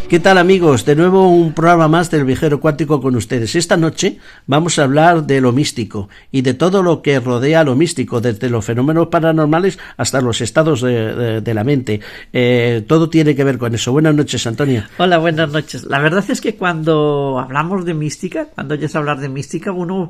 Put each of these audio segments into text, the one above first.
¿Qué tal, amigos? De nuevo un programa más del Viajero Cuántico con ustedes. Esta noche vamos a hablar de lo místico y de todo lo que rodea lo místico, desde los fenómenos paranormales hasta los estados de la mente. Todo tiene que ver con eso. Buenas noches, Antonia. Hola, buenas noches. La verdad es que cuando hablamos de mística, cuando oyes hablar de mística, uno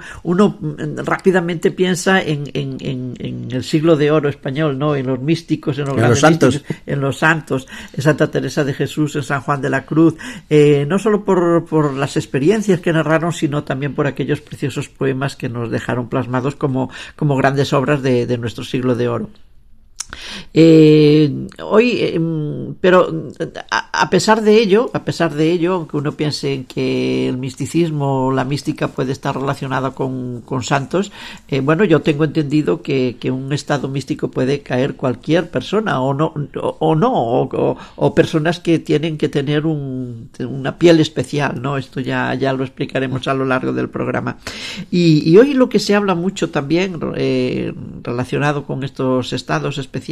rápidamente piensa en el siglo de oro español, ¿no? En los místicos, en los santos, en los santos, en Santa Teresa de Jesús, en San Juan de la Cruz, no solo por las experiencias que narraron, sino también por aquellos preciosos poemas que nos dejaron plasmados como grandes obras de nuestro siglo de oro. Pero a pesar de ello, aunque uno piense en que el misticismo, la mística puede estar relacionada con santos, yo tengo entendido que un estado místico puede caer cualquier persona o personas que tienen que tener una piel especial, ¿no? Esto ya lo explicaremos a lo largo del programa. Y hoy lo que se habla mucho también relacionado con estos estados especiales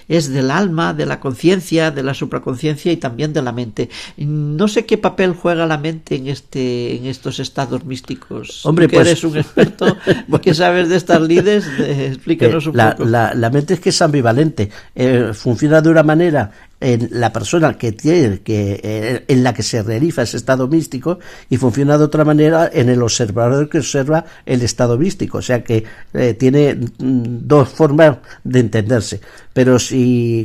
es del alma, de la conciencia, de la supraconciencia y también de la mente. No sé qué papel juega la mente en estos estados místicos. Hombre, tú que eres un experto, ¿qué sabes de estas lides? Explícanos un poco. La mente es que es ambivalente. Funciona de una manera en la persona en la que se realiza ese estado místico, y funciona de otra manera en el observador que observa el estado místico. O sea que tiene dos formas de entenderse. Pero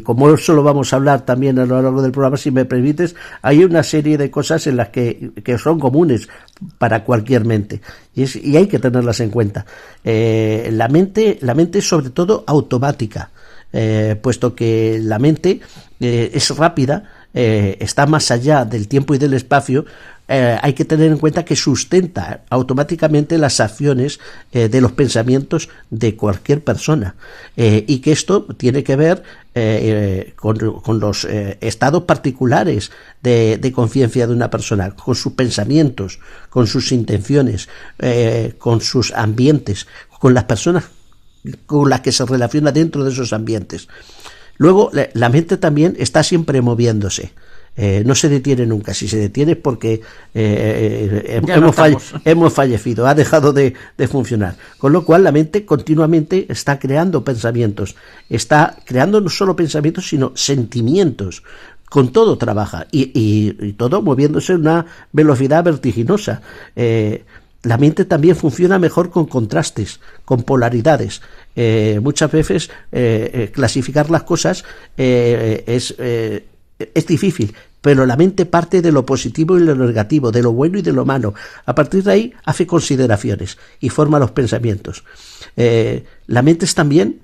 como eso lo vamos a hablar también a lo largo del programa, si me permites, hay una serie de cosas en las que son comunes para cualquier mente, y hay que tenerlas en cuenta. La mente es sobre todo automática, puesto que la mente es rápida, está más allá del tiempo y del espacio. Hay que tener en cuenta que sustenta automáticamente las acciones de los pensamientos de cualquier persona, y que esto tiene que ver con los estados particulares de conciencia de una persona, con sus pensamientos, con sus intenciones, con sus ambientes, con las personas con las que se relaciona dentro de esos ambientes. Luego, la mente también está siempre moviéndose. No se detiene nunca. Si se detiene es porque hemos fallecido, ha dejado de funcionar. Con lo cual la mente continuamente está creando pensamientos, está creando no solo pensamientos sino sentimientos. Con todo trabaja y todo moviéndose a una velocidad vertiginosa. La mente también funciona mejor con contrastes, con polaridades. Muchas veces clasificar las cosas es difícil, pero la mente parte de lo positivo y lo negativo, de lo bueno y de lo malo. A partir de ahí hace consideraciones y forma los pensamientos. La mente es también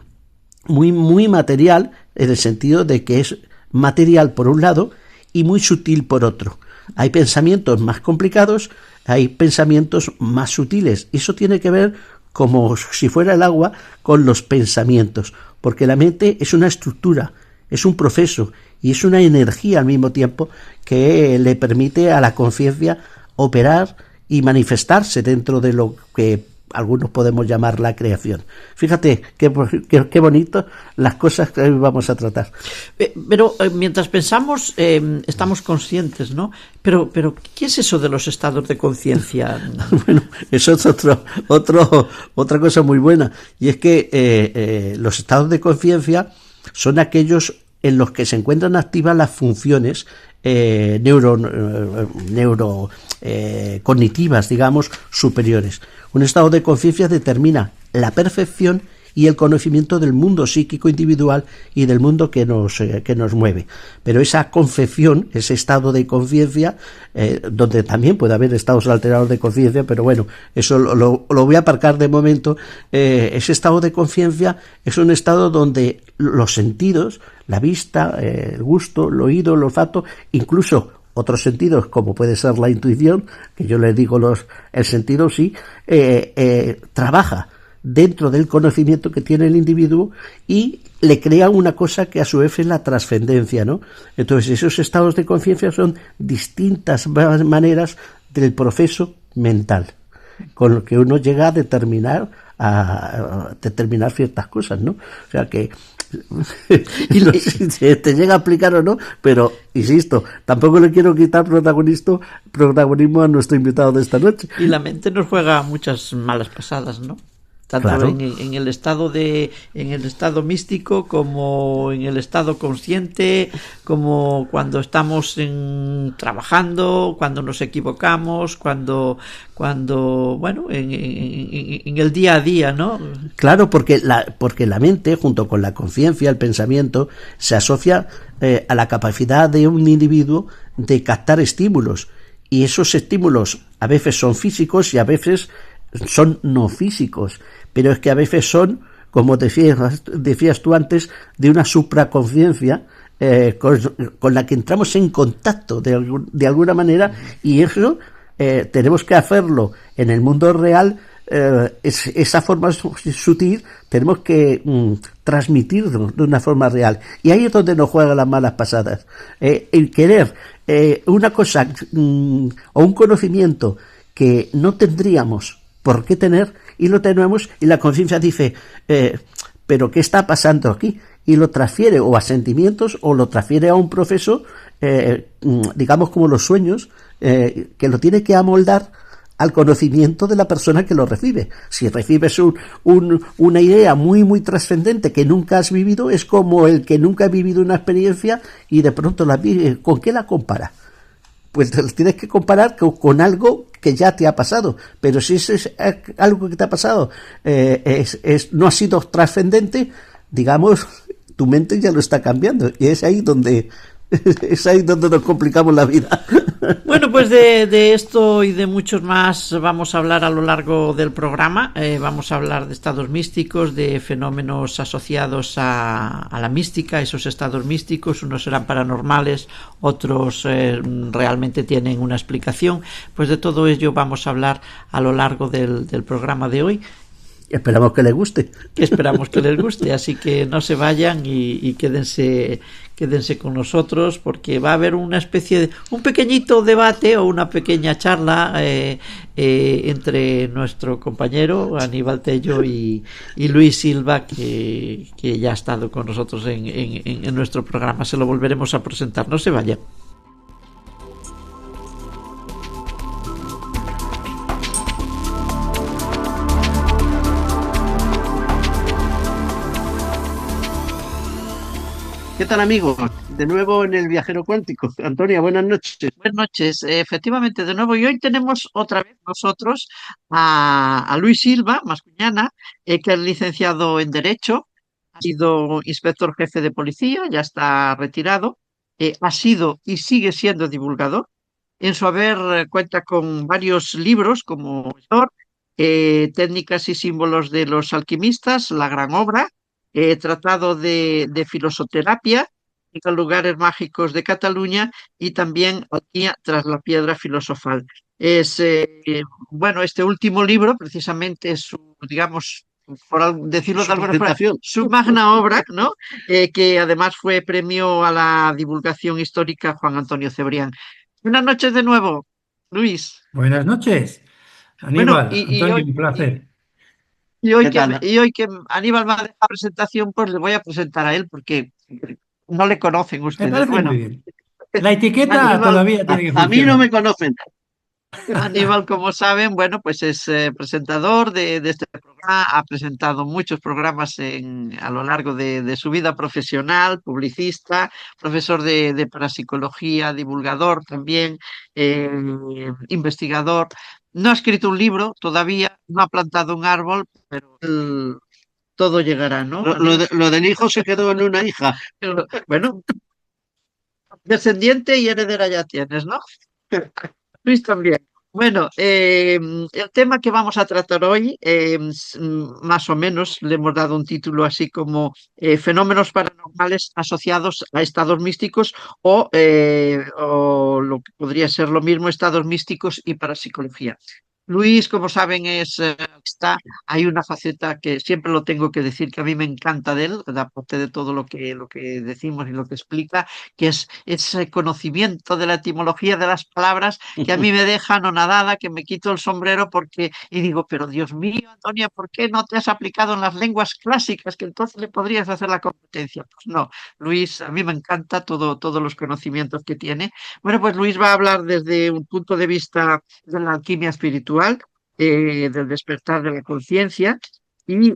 muy, muy material, en el sentido de que es material por un lado y muy sutil por otro. Hay pensamientos más complicados, hay pensamientos más sutiles. Eso tiene que ver, como si fuera el agua, con los pensamientos, porque la mente es una estructura, es un proceso y es una energía al mismo tiempo que le permite a la conciencia operar y manifestarse dentro de lo que algunos podemos llamar la creación. Fíjate qué bonito las cosas que hoy vamos a tratar. Pero mientras pensamos, estamos conscientes, ¿no? Pero ¿qué es eso de los estados de conciencia? Bueno, eso es otra cosa muy buena, y es que los estados de conciencia son aquellos en los que se encuentran activas las funciones cognitivas, digamos, superiores. Un estado de conciencia determina la percepción y el conocimiento del mundo psíquico individual y del mundo que nos mueve. Pero esa concepción, ese estado de conciencia, donde también puede haber estados alterados de conciencia, pero bueno, eso lo voy a aparcar de momento. Ese estado de conciencia es un estado donde los sentidos, la vista, el gusto, el oído, el olfato, incluso otros sentidos, como puede ser la intuición, que yo le digo el sentido sí, trabaja dentro del conocimiento que tiene el individuo y le crea una cosa que a su vez es la trascendencia, ¿no? Entonces esos estados de conciencia son distintas maneras del proceso mental con lo que uno llega a determinar ciertas cosas, ¿no? O sea que No sé si se te llega a aplicar o no, pero insisto, tampoco le quiero quitar protagonismo a nuestro invitado de esta noche. Y la mente nos juega muchas malas pasadas, ¿no? Tanto Claro. en el estado en el estado místico, como en el estado consciente, como cuando estamos trabajando, cuando nos equivocamos, bueno, en el día a día, ¿no? Claro, porque la mente, junto con la conciencia, el pensamiento, se asocia a la capacidad de un individuo de captar estímulos. Y esos estímulos a veces son físicos y a veces son no físicos. Pero es que a veces son, como decías tú antes, de una supraconciencia con la que entramos en contacto de alguna manera, y eso tenemos que hacerlo en el mundo real. Esa forma sutil tenemos que transmitirlo de una forma real, y ahí es donde nos juegan las malas pasadas. El querer una cosa o un conocimiento que no tendríamos por qué tener, y lo tenemos, y la conciencia dice pero ¿qué está pasando aquí? Y lo transfiere o a sentimientos o lo transfiere a un proceso, digamos como los sueños, que lo tiene que amoldar al conocimiento de la persona que lo recibe. Si recibes una idea muy muy trascendente que nunca has vivido, es como el que nunca ha vivido una experiencia y de pronto la vive. ¿Con qué la compara? Pues tienes que comparar con algo que ya te ha pasado. Pero si es algo que te ha pasado no ha sido trascendente, digamos, tu mente ya lo está cambiando, y es ahí donde nos complicamos la vida. Bueno, pues de esto y de muchos más vamos a hablar a lo largo del programa. Vamos a hablar de estados místicos, de fenómenos asociados a la mística, esos estados místicos. Unos serán paranormales, otros realmente tienen una explicación. Pues de todo ello vamos a hablar a lo largo del programa de hoy. Esperamos que les guste. Esperamos que les guste, así que no se vayan y quédense con nosotros, porque va a haber una especie de un pequeñito debate o una pequeña charla entre nuestro compañero Aníbal Tello y Luis Silva, que ya ha estado con nosotros en nuestro programa. Se lo volveremos a presentar, no se vayan. ¿Qué tal, amigos? De nuevo en el Viajero Cuántico. Antonia, buenas noches. Buenas noches, efectivamente, de nuevo. Y hoy tenemos otra vez nosotros a Luis Silva, Mascuñana, que es licenciado en Derecho, ha sido inspector jefe de policía, ya está retirado, ha sido y sigue siendo divulgador. En su haber cuenta con varios libros como Técnicas y símbolos de los alquimistas, La gran obra, Tratado de filosoterapia, Los lugares mágicos de Cataluña, y también Alquimia tras la piedra filosofal. Es, bueno, este último libro precisamente es su, digamos, decirlo de alguna forma, su magna obra, ¿no? Que además fue premio a la divulgación histórica Juan Antonio Cebrián. Buenas noches de nuevo, Luis. Buenas noches, Bueno, Aníbal, Antonio, un placer. y hoy que Aníbal me ha dejado la presentación, pues le voy a presentar a él, porque no le conocen Me ustedes. parece Bueno, muy bien. La etiqueta Aníbal, todavía tiene que A mí no funcionar. me conocen. Aníbal, como saben, bueno, pues es presentador de este programa, ha presentado muchos programas a lo largo de su vida profesional, publicista, profesor de parapsicología, divulgador también, eh, investigador. No ha escrito un libro todavía, no ha plantado un árbol, pero todo llegará, ¿no? Lo del hijo se quedó en una hija. Bueno, descendiente y heredera ya tienes, ¿no? Luis también. Bueno, el tema que vamos a tratar hoy, más o menos le hemos dado un título así como fenómenos paranormales asociados a estados místicos, o lo que podría ser lo mismo, estados místicos y parapsicología. Luis, como saben, es economista, hay una faceta que siempre lo tengo que decir, que a mí me encanta de él, aparte de todo lo que decimos y lo que explica, que es ese conocimiento de la etimología de las palabras que a mí me deja anonadada, que me quito el sombrero porque, y digo, pero Dios mío, Antonia, ¿por qué no te has aplicado en las lenguas clásicas? Que entonces le podrías hacer la competencia. Pues no, Luis, a mí me encanta todos los conocimientos que tiene. Bueno, pues Luis va a hablar desde un punto de vista de la alquimia espiritual, del despertar de la conciencia. Y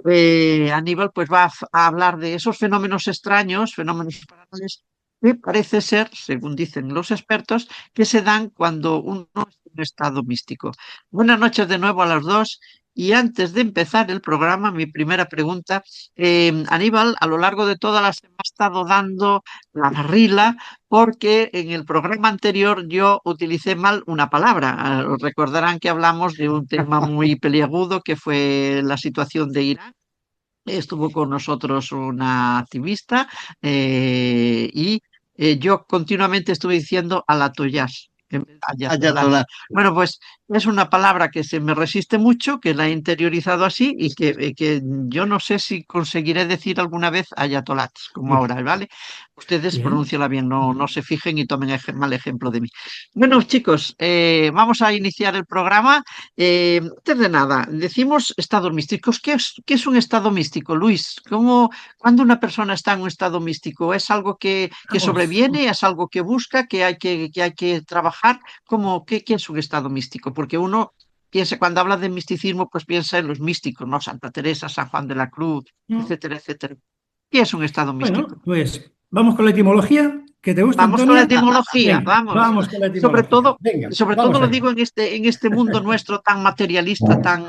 Aníbal pues va a hablar de esos fenómenos extraños, fenómenos paranormales, que parece ser, según dicen los expertos, que se dan cuando uno está en un estado místico. Buenas noches de nuevo a los dos. Y antes de empezar el programa, mi primera pregunta, Aníbal, a lo largo de toda la semana ha estado dando la barrila porque en el programa anterior yo utilicé mal una palabra. Os recordarán que hablamos de un tema muy peliagudo que fue la situación de Irán. Estuvo con nosotros una activista y yo continuamente estuve diciendo alatollas en vez de ayatolás. Ayatolá. Bueno, pues es una palabra que se me resiste mucho, que la he interiorizado así y que yo no sé si conseguiré decir alguna vez ayatolás, como ahora, ¿vale? Ustedes Bien. pronúnciala bien, no se fijen y tomen mal ejemplo de mí. Bueno, chicos, vamos a iniciar el programa. Antes de nada, decimos estados místicos. Qué es un estado místico, Luis? ¿Cuándo una persona está en un estado místico? ¿Es algo que Vamos, sobreviene? ¿Es algo que busca? ¿Que hay que trabajar? ¿Qué es un estado místico? Porque uno piensa, cuando habla de misticismo, pues piensa en los místicos, ¿no? Santa Teresa, San Juan de la Cruz, mm, etcétera, etcétera. ¿Qué es un estado místico? bueno, pues vamos con la etimología. ¿Que te gusta, Vamos con la Antonia? etimología, Venga, vamos. vamos con la Sobre etimología. todo, Venga, sobre todo vamos lo allá. digo en este mundo nuestro tan materialista,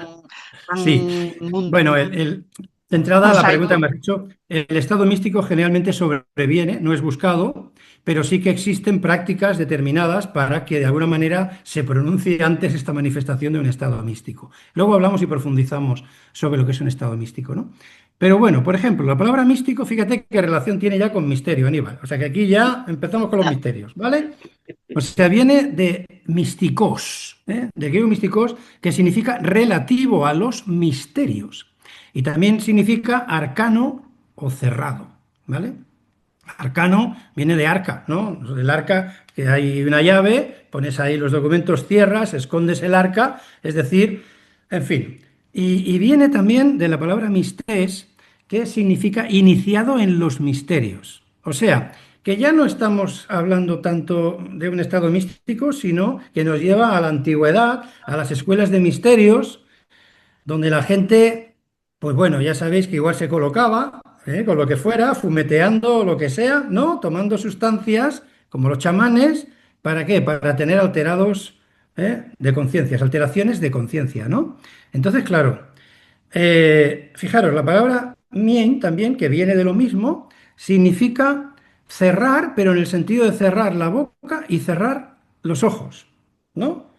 Sí, mundo. bueno, de entrada Vamos la ahí. pregunta que me has hecho, el estado místico generalmente sobreviene, no es buscado, pero sí que existen prácticas determinadas para que de alguna manera se pronuncie antes esta manifestación de un estado místico. Luego hablamos y profundizamos sobre lo que es un estado místico, ¿no? Pero bueno, por ejemplo, la palabra místico, fíjate qué relación tiene ya con misterio, Aníbal. O sea que aquí ya empezamos con los misterios, ¿vale? O sea, viene de místicos, ¿eh? Del griego místicos, que significa relativo a los misterios. Y también significa arcano o cerrado, ¿vale? Arcano viene de arca, ¿no? El arca, que hay una llave, pones ahí los documentos, cierras, escondes el arca, es decir, en fin. Y viene también de la palabra mistés, que significa iniciado en los misterios. O sea, que ya no estamos hablando tanto de un estado místico, sino que nos lleva a la antigüedad, a las escuelas de misterios, donde la gente, pues bueno, ya sabéis que igual se colocaba, con lo que fuera, fumeteando o lo que sea, ¿no? Tomando sustancias, como los chamanes, ¿para qué? Para tener alterados, de conciencias, alteraciones de conciencia, ¿no? Entonces, claro, fijaros, la palabra mien también, que viene de lo mismo, significa cerrar, pero en el sentido de cerrar la boca y cerrar los ojos, ¿no?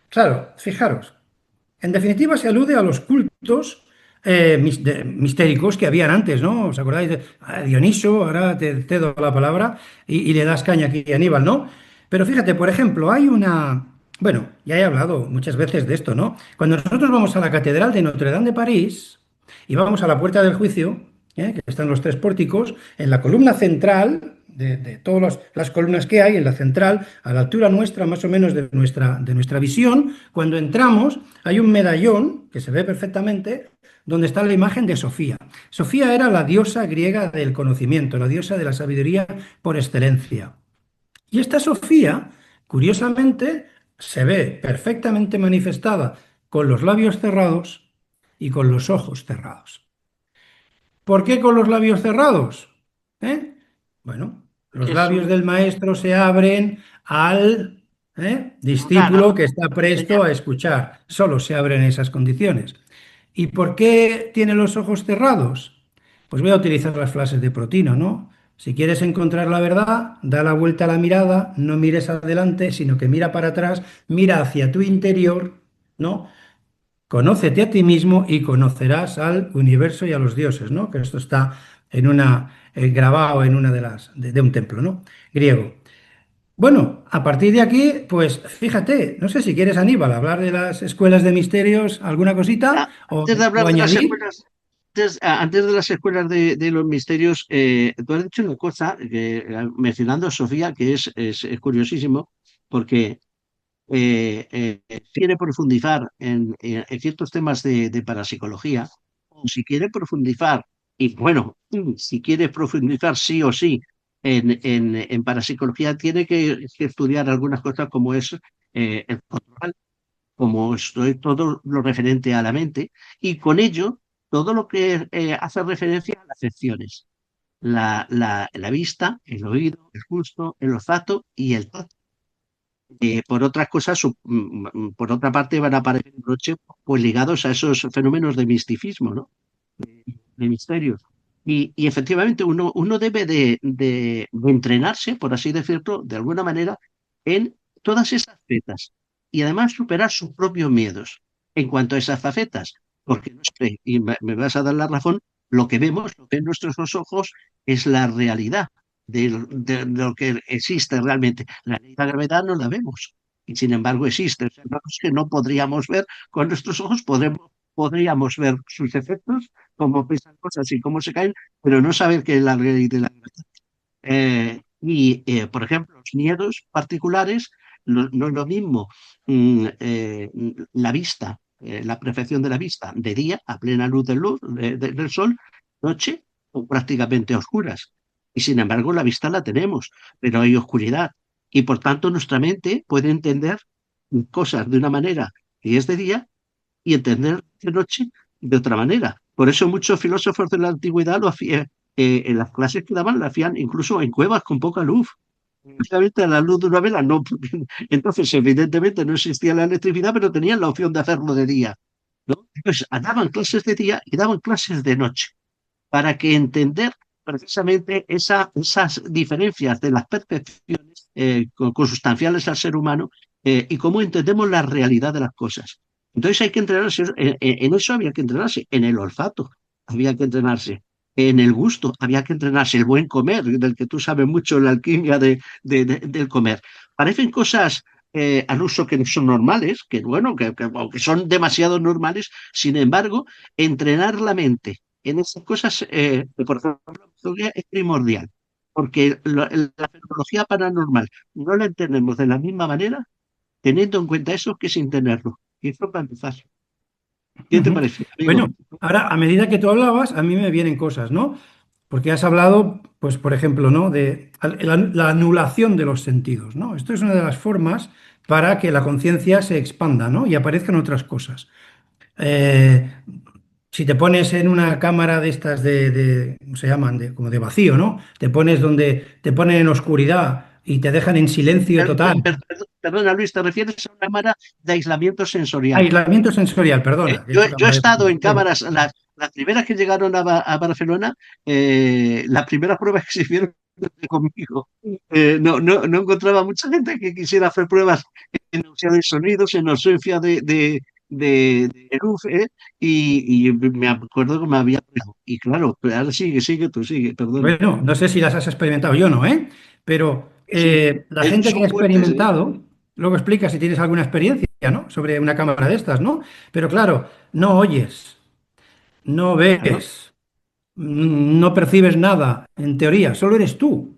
Claro, fijaros. En definitiva, se alude a los cultos mistéricos que habían antes, ¿no? ¿Os acordáis de Dioniso? Ahora te doy la palabra y le das caña aquí a Aníbal, ¿no? Pero fíjate, por ejemplo, hay una... Bueno, ya he hablado muchas veces de esto, ¿no? Cuando nosotros vamos a la Catedral de Notre Dame de París y vamos a la Puerta del Juicio, que están los tres pórticos, en la columna central, de todas las columnas que hay, en la central, a la altura nuestra, más o menos de nuestra visión, cuando entramos, hay un medallón que se ve perfectamente, donde está la imagen de Sofía. Sofía era la diosa griega del conocimiento, la diosa de la sabiduría por excelencia. Y esta Sofía, curiosamente, se ve perfectamente manifestada con los labios cerrados y con los ojos cerrados. ¿Por qué con los labios cerrados? ¿Eh? Bueno, los Que es labios del maestro se abren al claro, discípulo que está presto a escuchar. Solo se abren en esas condiciones. ¿Y por qué tiene los ojos cerrados? Pues voy a utilizar las frases de Protino, ¿no? Si quieres encontrar la verdad, da la vuelta a la mirada, no mires adelante, sino que mira para atrás, mira hacia tu interior, ¿no? Conócete a ti mismo y conocerás al universo y a los dioses, ¿no? Que esto está en grabado en una de un templo, ¿no? Griego. Bueno, a partir de aquí, pues fíjate, no sé si quieres, Aníbal, hablar de las escuelas de misterios, alguna cosita, Antes de o hablar de las añadir. escuelas, antes de las escuelas de los misterios, tú has dicho una cosa, mencionando a Sofía, que es curiosísimo, porque quiere profundizar en ciertos temas de parapsicología, o si quiere profundizar, y bueno, si quiere profundizar sí o sí en parapsicología, tiene que estudiar algunas cosas como es el control, como estoy todo lo referente a la mente, y con ello todo lo que hace referencia a las afecciones, la vista, el oído, el gusto, el olfato y el tacto. Por otras cosas, por otra parte, van a aparecer en broche pues ligados a esos fenómenos de misticismo, ¿no? De misterios. Y efectivamente uno debe de entrenarse, por así decirlo, de alguna manera, en todas esas facetas y además superar sus propios miedos en cuanto a esas facetas, porque no sé, y me vas a dar la razón, lo que vemos, lo que ven nuestros ojos es la realidad de lo que existe realmente. La ley de la gravedad no la vemos y sin embargo existe. O sea, cosas que no podríamos ver con nuestros ojos, podríamos ver sus efectos, cómo pesan cosas y cómo se caen, pero no saber qué es la ley de la gravedad. Por ejemplo, los miedos particulares, no es lo mismo la vista, la perfección de la vista de día, a plena luz del sol, noche o prácticamente a oscuras. Y sin embargo, la vista la tenemos, pero hay oscuridad. Y por tanto, nuestra mente puede entender cosas de una manera que es de día y entender de noche de otra manera. Por eso muchos filósofos de la antigüedad lo hacían, en las clases que daban, lo hacían incluso en cuevas con poca luz. Obviamente a la luz de una vela no, entonces evidentemente no existía la electricidad, pero tenían la opción de hacerlo de día, ¿no? Entonces daban clases de día y daban clases de noche para que entender precisamente esas diferencias de las percepciones consustanciales al ser humano y cómo entendemos la realidad de las cosas. Entonces hay que entrenarse, en eso había que entrenarse, en el olfato había que entrenarse, en el gusto había que entrenarse, el buen comer, del que tú sabes mucho, la alquimia del comer. Parecen cosas al uso que no son normales, que bueno, o que son demasiado normales, sin embargo, entrenar la mente en esas cosas, por ejemplo, la psicología es primordial, porque la fenomenología paranormal no la entendemos de la misma manera teniendo en cuenta eso que sin tenerlo. Y eso para empezar. ¿Qué te Ujú. parece, amigo? Bueno, ahora a medida que tú hablabas, a mí me vienen cosas, ¿no? Porque has hablado, pues, por ejemplo, ¿no? De la anulación de los sentidos, ¿no? Esto es una de las formas para que la conciencia se expanda, ¿no? Y aparezcan otras cosas. Eh, si te pones en una cámara de estas ¿cómo se llaman? Como de vacío, ¿no? Te pones donde te ponen en oscuridad y te dejan en silencio total. Perdona, Luis, ¿te refieres a una cámara de aislamiento sensorial? Aislamiento sensorial, perdona. He dicho Yo he cámara de estado vacío. en cámaras, las primeras que llegaron a Barcelona, las primeras pruebas que se hicieron conmigo. No encontraba mucha gente que quisiera hacer pruebas en ausencia de sonidos, en ausencia de luz, y me acuerdo que me había pegado. Y claro, pero ahora sigue, tú sigue, perdona. Bueno, no sé si las has experimentado, yo no, ¿eh? Pero Sí, la gente que ha son fuertes, ¿eh? experimentado, luego explica si tienes alguna experiencia, ¿no? Sobre una cámara de estas, ¿no? Pero claro, no oyes, no Claro. ves, no percibes nada, en teoría, solo eres tú.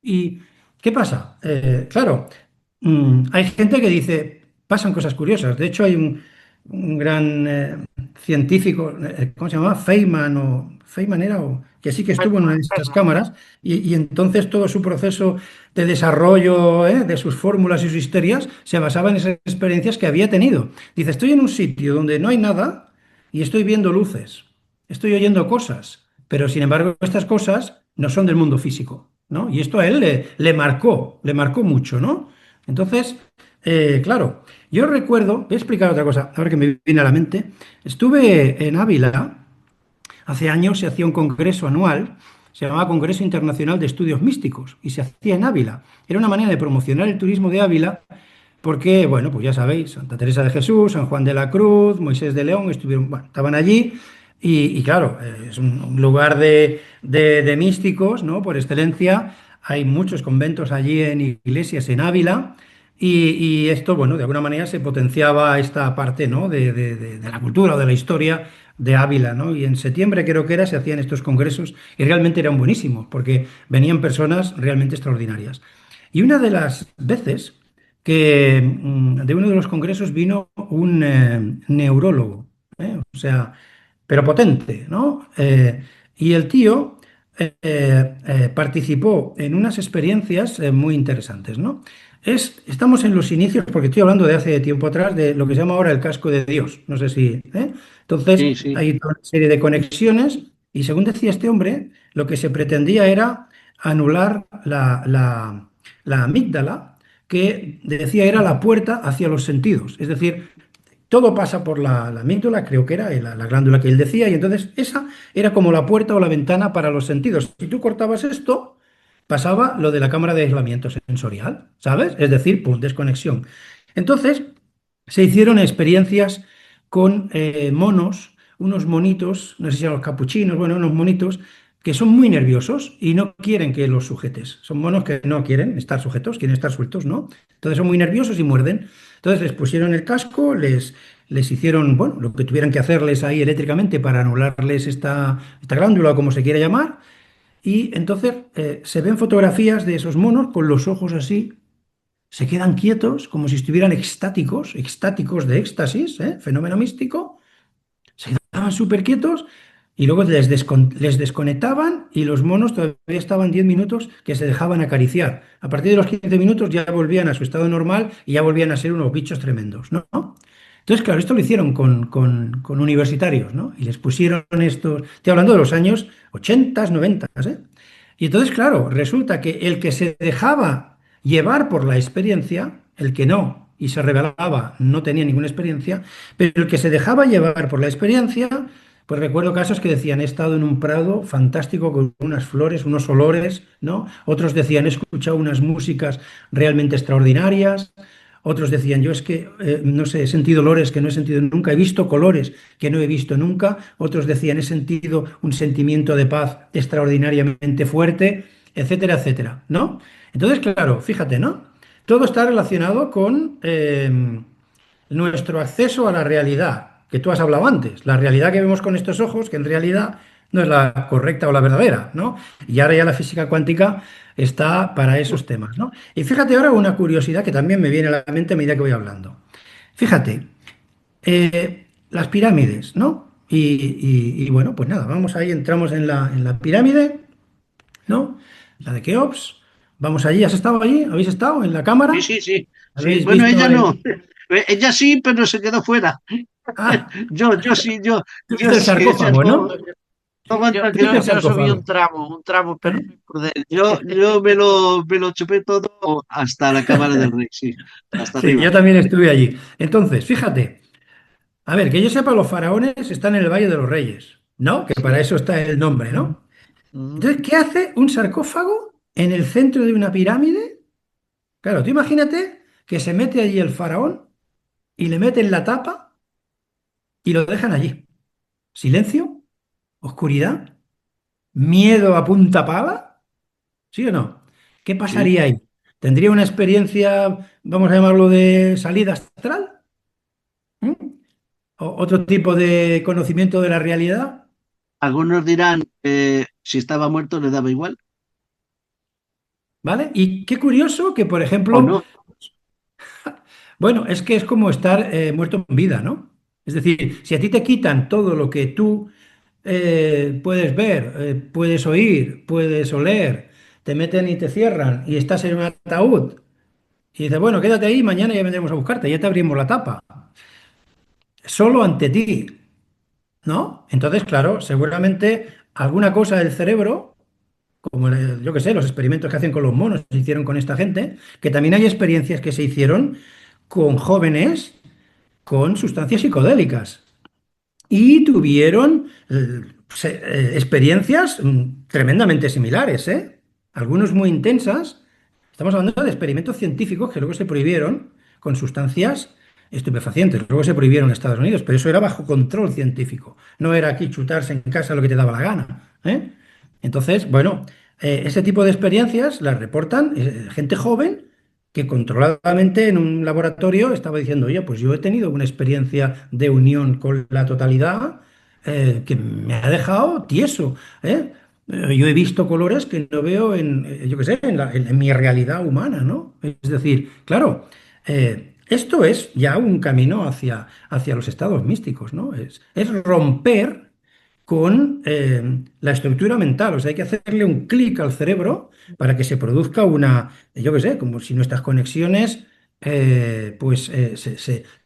¿Y qué pasa? Claro, hay gente que dice, pasan cosas curiosas. De hecho, hay un gran científico, ¿cómo se llamaba? Feynman era, que sí que estuvo en una de estas cámaras, y entonces todo su proceso de desarrollo, de sus fórmulas y sus histerias se basaba en esas experiencias que había tenido. Dice, estoy en un sitio donde no hay nada y estoy viendo luces, estoy oyendo cosas, pero sin embargo estas cosas no son del mundo físico, ¿no? Y esto a él le marcó mucho, ¿no? Entonces, claro, yo recuerdo, voy a explicar otra cosa, ahora que me viene a la mente, estuve en Ávila, hace años se hacía un congreso anual, se llamaba Congreso Internacional de Estudios Místicos, y se hacía en Ávila. Era una manera de promocionar el turismo de Ávila, porque, bueno, pues ya sabéis, Santa Teresa de Jesús, San Juan de la Cruz, Moisés de León, estuvieron, bueno, estaban allí, y claro, es un lugar de místicos, ¿no? Por excelencia. hay muchos conventos allí en iglesias en Ávila, y esto, bueno, de alguna manera se potenciaba esta parte, ¿no? de la cultura o de la historia de Ávila, ¿no? Y en septiembre creo que era, se hacían estos congresos y realmente eran buenísimos porque venían personas realmente extraordinarias. Y una de las veces que de uno de los congresos vino un neurólogo, o sea, pero potente, ¿no? Y el tío participó en unas experiencias muy interesantes, ¿no? Estamos en los inicios, porque estoy hablando de hace tiempo atrás, de lo que se llama ahora el casco de Dios. No sé si. Entonces, Sí, sí. hay toda una serie de conexiones, y según decía este hombre, lo que se pretendía era anular la amígdala, que decía era la puerta hacia los sentidos. Es decir, todo pasa por la amígdala, creo que era la glándula que él decía, y entonces esa era como la puerta o la ventana para los sentidos. Si tú cortabas esto, pasaba lo de la cámara de aislamiento sensorial, ¿sabes? Es decir, pum, desconexión. Entonces, se hicieron experiencias con monos, unos monitos, no sé si eran los capuchinos, bueno, unos monitos que son muy nerviosos y no quieren que los sujetes. Son monos que no quieren estar sujetos, quieren estar sueltos, ¿no? Entonces son muy nerviosos y muerden. Entonces les pusieron el casco, les hicieron, bueno, lo que tuvieran que hacerles ahí eléctricamente para anularles esta glándula o como se quiera llamar. Y entonces se ven fotografías de esos monos con los ojos así, se quedan quietos como si estuvieran extáticos, extáticos de éxtasis, fenómeno místico, se quedaban súper quietos y luego les desconectaban y los monos todavía estaban 10 minutos que se dejaban acariciar. A partir de los 15 minutos ya volvían a su estado normal y ya volvían a ser unos bichos tremendos, ¿no? Entonces, claro, esto lo hicieron con universitarios, ¿no? Y les pusieron estos, estoy hablando de los años 80, 90, ¿eh? Y entonces, claro, resulta que el que se dejaba llevar por la experiencia, el que no, y se rebelaba, no tenía ninguna experiencia, pero el que se dejaba llevar por la experiencia, pues recuerdo casos que decían, he estado en un prado fantástico con unas flores, unos olores, ¿no? Otros decían, he escuchado unas músicas realmente extraordinarias. Otros decían, yo es que, no sé, he sentido olores que no he sentido nunca, he visto colores que no he visto nunca. Otros decían, he sentido un sentimiento de paz extraordinariamente fuerte, etcétera, etcétera, ¿no? Entonces, claro, fíjate, ¿no? Todo está relacionado con nuestro acceso a la realidad, que tú has hablado antes, la realidad que vemos con estos ojos, que en realidad no es la correcta o la verdadera, ¿no? Y ahora ya la física cuántica está para esos temas, ¿no? Y fíjate ahora una curiosidad que también me viene a la mente a medida que voy hablando. Fíjate, las pirámides, ¿no? Y bueno, pues nada, vamos ahí, entramos en la pirámide, ¿no? La de Keops. Vamos allí, ¿has estado allí? ¿Habéis estado en la Sí, cámara? sí, sí. Sí, ¿Habéis bueno, visto ella no. el... Ella sí, pero se quedó fuera. Ah, Yo sí, tú yo viste el sí, ella sarcófago, no, ¿no? no Yo, aguanta Tú que viste yo, el no. yo subí sarcófago, un tramo, pero ¿eh? no por él. Yo me lo chupé todo hasta la cámara del rey, sí, hasta Sí, yo arriba. también estuve allí. Entonces, fíjate, a ver, que yo sepa, los faraones están en el Valle de los Reyes, ¿no? Que para Sí. eso está el nombre, ¿no? Ujú. Entonces, ¿qué hace un sarcófago en el centro de una pirámide? Claro, tú imagínate que se mete allí el faraón y le meten la tapa y lo dejan allí. Silencio, oscuridad, miedo a punta pala, ¿sí o no? ¿Qué Sí. pasaría ahí? ¿Tendría una experiencia, vamos a llamarlo, de salida astral? ¿Mm? ¿Otro tipo de conocimiento de la realidad? Algunos dirán, si estaba muerto le daba igual, ¿Vale? Y qué curioso que, por o ejemplo, no. bueno, es que es como estar muerto en vida, ¿no? Es decir, si a ti te quitan todo lo que tú puedes ver, puedes oír, puedes oler, te meten y te cierran y estás en un ataúd y dices, bueno, quédate ahí, mañana ya vendremos a buscarte, ya te abrimos la tapa, solo ante ti, ¿no? Entonces, claro, seguramente alguna cosa del cerebro, como yo que sé, los experimentos que hacen con los monos, se hicieron con esta gente, que también hay experiencias que se hicieron con jóvenes con sustancias psicodélicas y tuvieron experiencias tremendamente similares, ¿eh? Algunos muy intensas. Estamos hablando de experimentos científicos que luego se prohibieron con sustancias estupefacientes. Luego se prohibieron en Estados Unidos, pero eso era bajo control científico. No era aquí chutarse en casa lo que te daba la gana, ¿eh? Entonces, bueno, Ese tipo de experiencias las reportan gente joven que controladamente en un laboratorio estaba diciendo, oye, pues yo he tenido una experiencia de unión con la totalidad que me ha dejado tieso, ¿eh? Yo he visto colores que no veo en, yo qué sé, en mi realidad humana, ¿no? Es decir, claro, esto es ya un camino hacia los estados místicos, ¿no? Es romper con la estructura mental. O sea, hay que hacerle un clic al cerebro para que se produzca una, yo qué sé, como si nuestras conexiones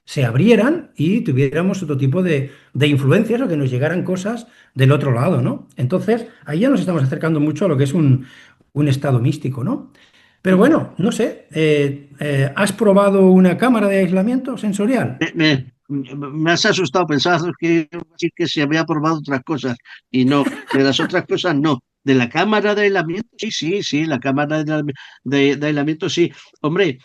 se abrieran y tuviéramos otro tipo de influencias o que nos llegaran cosas del otro lado, ¿no? Entonces, ahí ya nos estamos acercando mucho a lo que es un estado místico, ¿no? Pero bueno, no sé, ¿has probado una cámara de aislamiento sensorial? Me has asustado, pensaba que iba a decir que se había probado otras cosas y no, de las otras cosas no. De la cámara de aislamiento, sí, sí, sí, la cámara de aislamiento, sí. Hombre,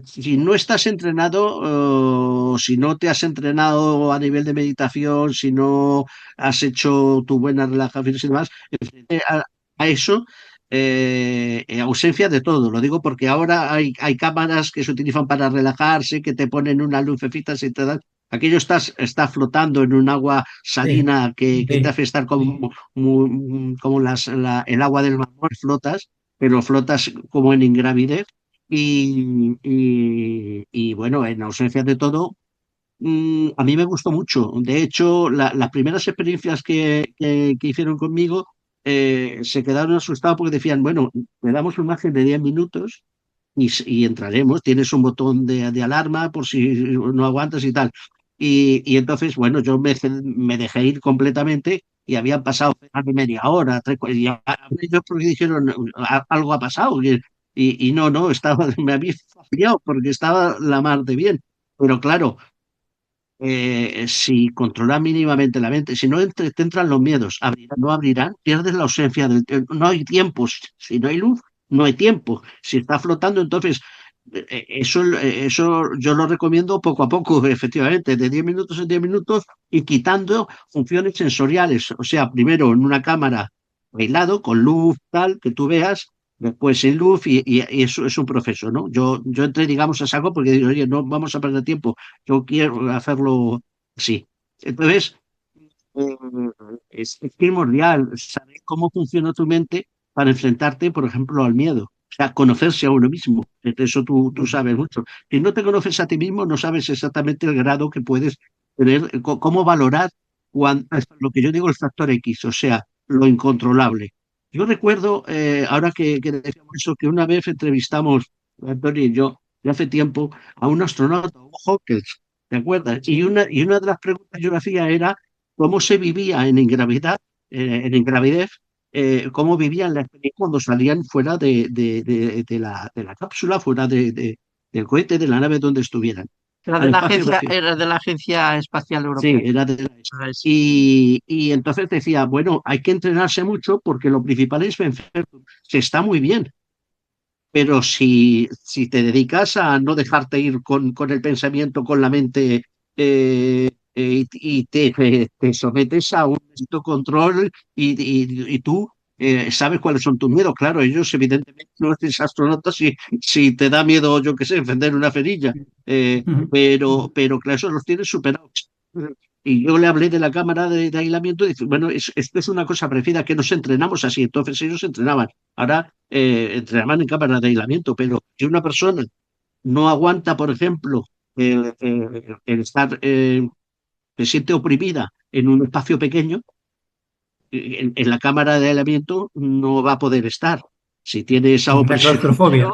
si no estás entrenado, o si no te has entrenado a nivel de meditación, si no has hecho tu buena relajación y demás, a eso ausencia de todo. Lo digo porque ahora hay cámaras que se utilizan para relajarse, que te ponen unas lucecitas y te dan. Aquello está flotando en un agua Sí, salina que te sí. hace estar como el agua del mar, flotas, pero flotas como en ingravidez. Y bueno, en ausencia de todo, a mí me gustó mucho. De hecho, las primeras experiencias que hicieron conmigo se quedaron asustados porque decían, bueno, le damos un margen de 10 minutos y entraremos. Tienes un botón de alarma por si no aguantas y tal. Y entonces, bueno, yo me dejé ir completamente y habían pasado más de media hora, y ellos porque dijeron, algo ha pasado". Y no, no, me había fastidiado porque estaba la mar de bien. Pero claro, si controlas mínimamente la mente, si no te entran los miedos, abrirán, no abrirán, pierdes la ausencia no hay tiempo, si no hay luz, no hay tiempo, si está flotando, entonces eso yo lo recomiendo poco a poco, efectivamente, de 10 minutos en 10 minutos y quitando funciones sensoriales, o sea, primero en una cámara aislado, con luz, tal, que tú veas. Después sin luz y eso es un proceso, ¿no? Yo entré, digamos, a saco porque digo, oye, no vamos a perder tiempo, yo quiero hacerlo así. Entonces, eh, es primordial saber cómo funciona tu mente para enfrentarte, por ejemplo, al miedo. O sea, conocerse a uno mismo. De eso tú sabes mucho. Si no te conoces a ti mismo, no sabes exactamente el grado que puedes tener, cómo valorar lo que yo digo el factor X, o sea, lo incontrolable. Yo recuerdo, ahora que decíamos eso, que una vez entrevistamos, Antonio y yo, de hace tiempo, a un astronauta, Hugo Hawkins, ¿te acuerdas? Y una de las preguntas que yo le hacía era cómo se vivía en ingravidez, cómo vivían la experiencia cuando salían fuera de la cápsula, fuera del cohete, de la nave donde estuvieran, al espacio. Era de la Agencia Espacial Sí, Europea. era de la ESA. Ah, es- Y entonces decía, bueno, hay que entrenarse mucho porque lo principal es vencer. Se está muy bien, pero si te dedicas a no dejarte ir con el pensamiento, con la mente, y te sometes a un estricto control y tú sabes cuáles son tus miedos. Claro, ellos evidentemente no eres astronauta si te da miedo, yo qué sé, encender una cerilla, Ujú. pero claro, eso los tienes superados. Y yo le hablé de la cámara de aislamiento y dice, bueno, esto es una cosa parecida que nos entrenamos así. Entonces ellos se entrenaban. Ahora entrenaban en cámara de aislamiento, pero si una persona no aguanta, por ejemplo, el estar, se siente oprimida en un espacio pequeño, en la cámara de aislamiento no va a poder estar. Si tiene esa La opresión. claustrofobia.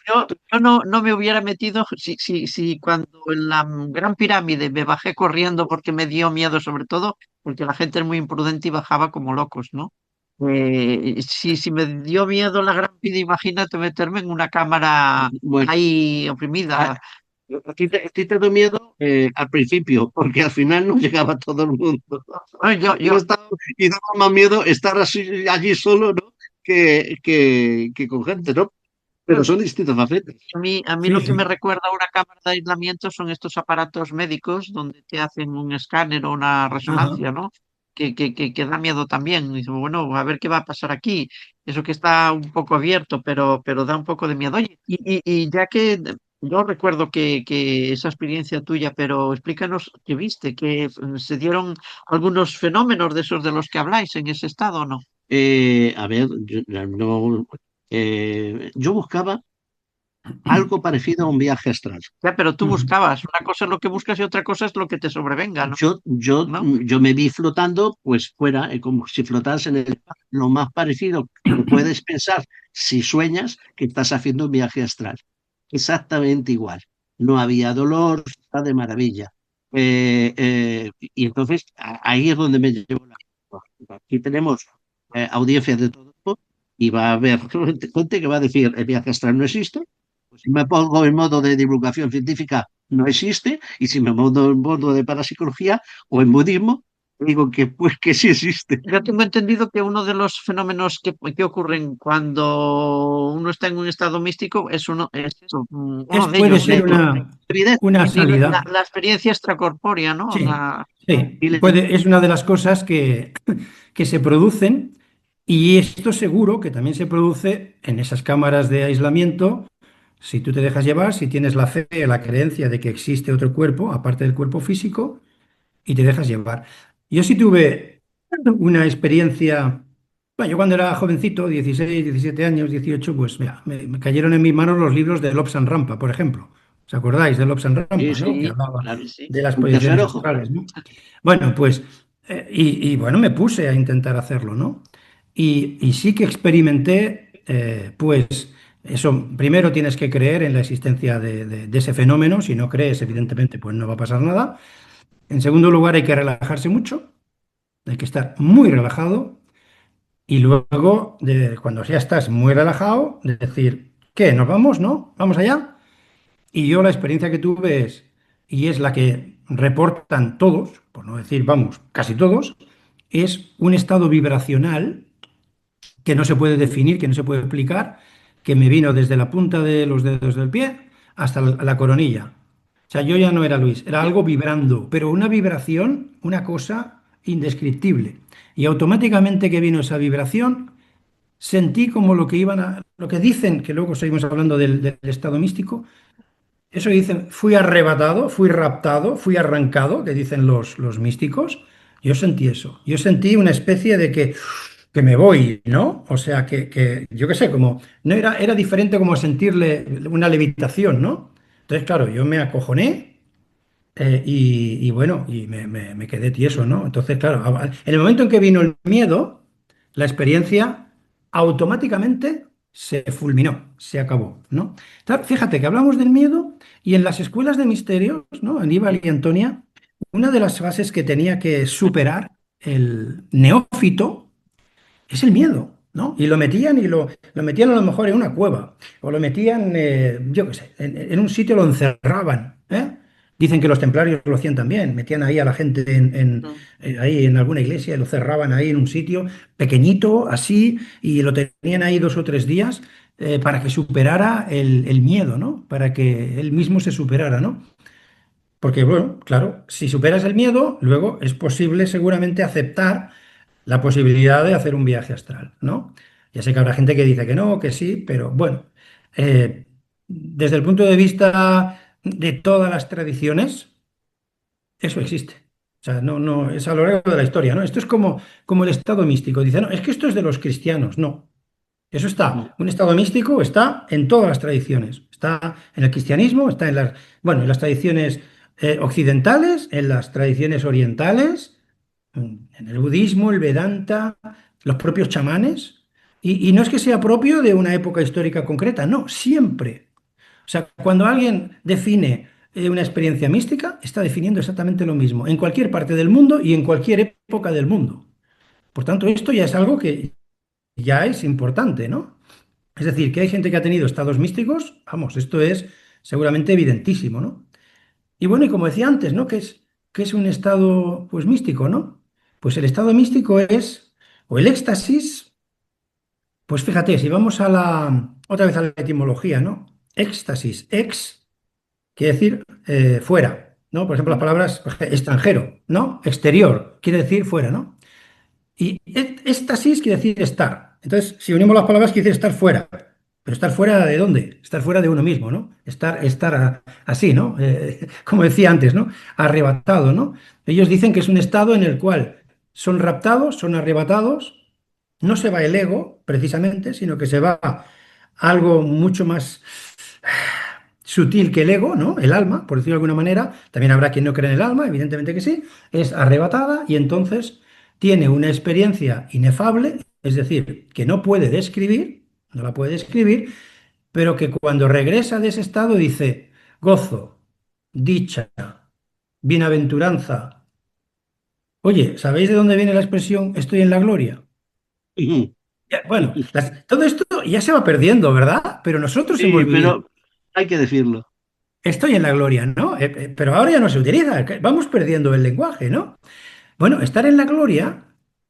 yo no me hubiera metido si cuando en la Gran Pirámide me bajé corriendo porque me dio miedo, sobre todo porque la gente es muy imprudente y bajaba como locos, ¿no? Si me dio miedo la Gran Pirámide, imagínate meterme en una cámara Bueno, ahí a, oprimida. a ti te dio miedo al principio, porque al final no llegaba todo el mundo. Bueno, Y daba más miedo estar así, allí solo, ¿no? Que con gente, ¿no? Pero son distintas facetas. a mí Sí, lo que me sí. recuerda a una cámara de aislamiento son estos aparatos médicos donde te hacen un escáner o una Ajá. resonancia, ¿no? que da miedo también. Dice, bueno, a ver qué va a pasar aquí. Eso que está un poco abierto, pero da un poco de miedo. Oye, y ya que yo recuerdo que esa experiencia tuya, pero explícanos qué viste, que se dieron algunos fenómenos de esos de los que habláis en ese estado, ¿o no? A ver, no, yo buscaba algo parecido a un viaje astral. Ya, pero tú Ujú. buscabas, una cosa es lo que buscas y otra cosa es lo que te sobrevenga, ¿no? ¿No? Yo me vi flotando, pues fuera, como si flotas en el espacio, lo más parecido que puedes pensar si sueñas que estás haciendo un viaje astral. Exactamente igual. No había dolor, está de maravilla. Y entonces ahí es donde me llevo la... Aquí tenemos audiencias de todo tipo y va a haber gente que va a decir el viaje astral no existe. Pues si me pongo en modo de divulgación científica, no existe, y si me pongo en modo de parapsicología o en budismo, digo que pues que sí existe. Yo tengo entendido que uno de los fenómenos que ocurren cuando uno está en un estado místico es eso, uno de Puede ellos, ser Evidente. una la, salida. la experiencia extracorpórea, ¿no? Sí, La, sí. Y Es una de las cosas que se producen y esto seguro que también se produce en esas cámaras de aislamiento. Si tú te dejas llevar, si tienes la fe, la creencia de que existe otro cuerpo, aparte del cuerpo físico, y te dejas llevar. Yo sí tuve una experiencia, bueno, yo cuando era jovencito, 16, 17 años, 18, pues mira, me cayeron en mis manos los libros de Lobsang Rampa, por ejemplo. ¿Os acordáis de Lobsang sí, Rampa, ¿no? Que sí, hablaba claro, de las un tercer proyecciones ojo. astrales, ¿no? Bueno, pues, bueno, me puse a intentar hacerlo, ¿no? Y sí que experimenté, pues, eso, primero tienes que creer en la existencia de ese fenómeno, si no crees, evidentemente, pues no va a pasar nada. En segundo lugar, hay que relajarse mucho, hay que estar muy relajado y luego, cuando ya estás muy relajado, de decir, ¿qué? ¿Nos vamos? ¿No? ¿Vamos allá? Y yo la experiencia que tuve es, y es la que reportan todos, por no decir, vamos, casi todos, es un estado vibracional que no se puede definir, que no se puede explicar, que me vino desde la punta de los dedos del pie hasta la coronilla. O sea, yo ya no era Luis, era algo vibrando, pero una vibración, una cosa indescriptible. Y automáticamente que vino esa vibración, sentí como lo que lo que dicen, que luego seguimos hablando del estado místico, eso que dicen, fui arrebatado, fui raptado, fui arrancado, que dicen los místicos. Yo sentí eso. Yo sentí una especie de que me voy, ¿no? O sea, yo qué sé, como, no era, era diferente como sentirle una levitación, ¿no? Entonces, claro, yo me acojoné y bueno, y me quedé tieso, ¿no? Entonces, claro, en el momento en que vino el miedo, la experiencia automáticamente se fulminó, se acabó, ¿no? Claro, fíjate que hablamos del miedo y en las escuelas de misterios, ¿no? Aníbal y Antonia, una de las fases que tenía que superar el neófito es el miedo, ¿no? Y lo metían lo metían a lo mejor en una cueva, o lo metían, yo qué sé, en un sitio lo encerraban, ¿eh? Dicen que los templarios lo hacían también, metían ahí a la gente ahí en alguna iglesia y lo cerraban ahí en un sitio pequeñito, así, y lo tenían ahí 2 o 3 días para que superara el miedo, ¿no? Para que él mismo se superara, ¿no? Porque, bueno, claro, si superas el miedo, luego es posible seguramente aceptar la posibilidad de hacer un viaje astral, ¿no? Ya sé que habrá gente que dice que no, que sí, pero bueno, desde el punto de vista de todas las tradiciones, eso existe. O sea, no, es a lo largo de la historia, ¿no? Esto es como el estado místico. Dice, no, es que esto es de los cristianos. No, eso está, un estado místico está en todas las tradiciones. Está en el cristianismo, está bueno, en las tradiciones occidentales, en las tradiciones orientales, en el budismo, el Vedanta, los propios chamanes. Y no es que sea propio de una época histórica concreta, no, siempre. O sea, cuando alguien define una experiencia mística, está definiendo exactamente lo mismo en cualquier parte del mundo y en cualquier época del mundo. Por tanto, esto ya es algo que ya es importante, ¿no? Es decir, que hay gente que ha tenido estados místicos, vamos, esto es seguramente evidentísimo, ¿no? Y bueno, y como decía antes, ¿no? ¿Qué es un estado, pues, místico, ¿no? Pues el estado místico es, o el éxtasis, pues fíjate, si vamos otra vez a la etimología, ¿no? Éxtasis, ex, quiere decir fuera, ¿no? Por ejemplo, las palabras extranjero, ¿no? Exterior, quiere decir fuera, ¿no? Y éxtasis quiere decir estar. Entonces, si unimos las palabras, quiere decir estar fuera. Pero estar fuera de dónde? Estar fuera de uno mismo, ¿no? Así, ¿no? Como decía antes, ¿no? Arrebatado, ¿no? Ellos dicen que es un estado en el cual son raptados, son arrebatados, no se va el ego, precisamente, sino que se va algo mucho más sutil que el ego, ¿no? El alma, por decirlo de alguna manera. También habrá quien no cree en el alma, evidentemente que sí. Es arrebatada y entonces tiene una experiencia inefable, es decir, que no puede describir, no la puede describir, pero que cuando regresa de ese estado dice gozo, dicha, bienaventuranza. Oye, ¿sabéis de dónde viene la expresión estoy en la gloria? Ujú. Bueno, todo esto ya se va perdiendo, ¿verdad? Pero nosotros Sí, hemos vivido. pero hay que decirlo. Estoy en la gloria, ¿no? Pero ahora ya no se utiliza, vamos perdiendo el lenguaje, ¿no? Bueno, estar en la gloria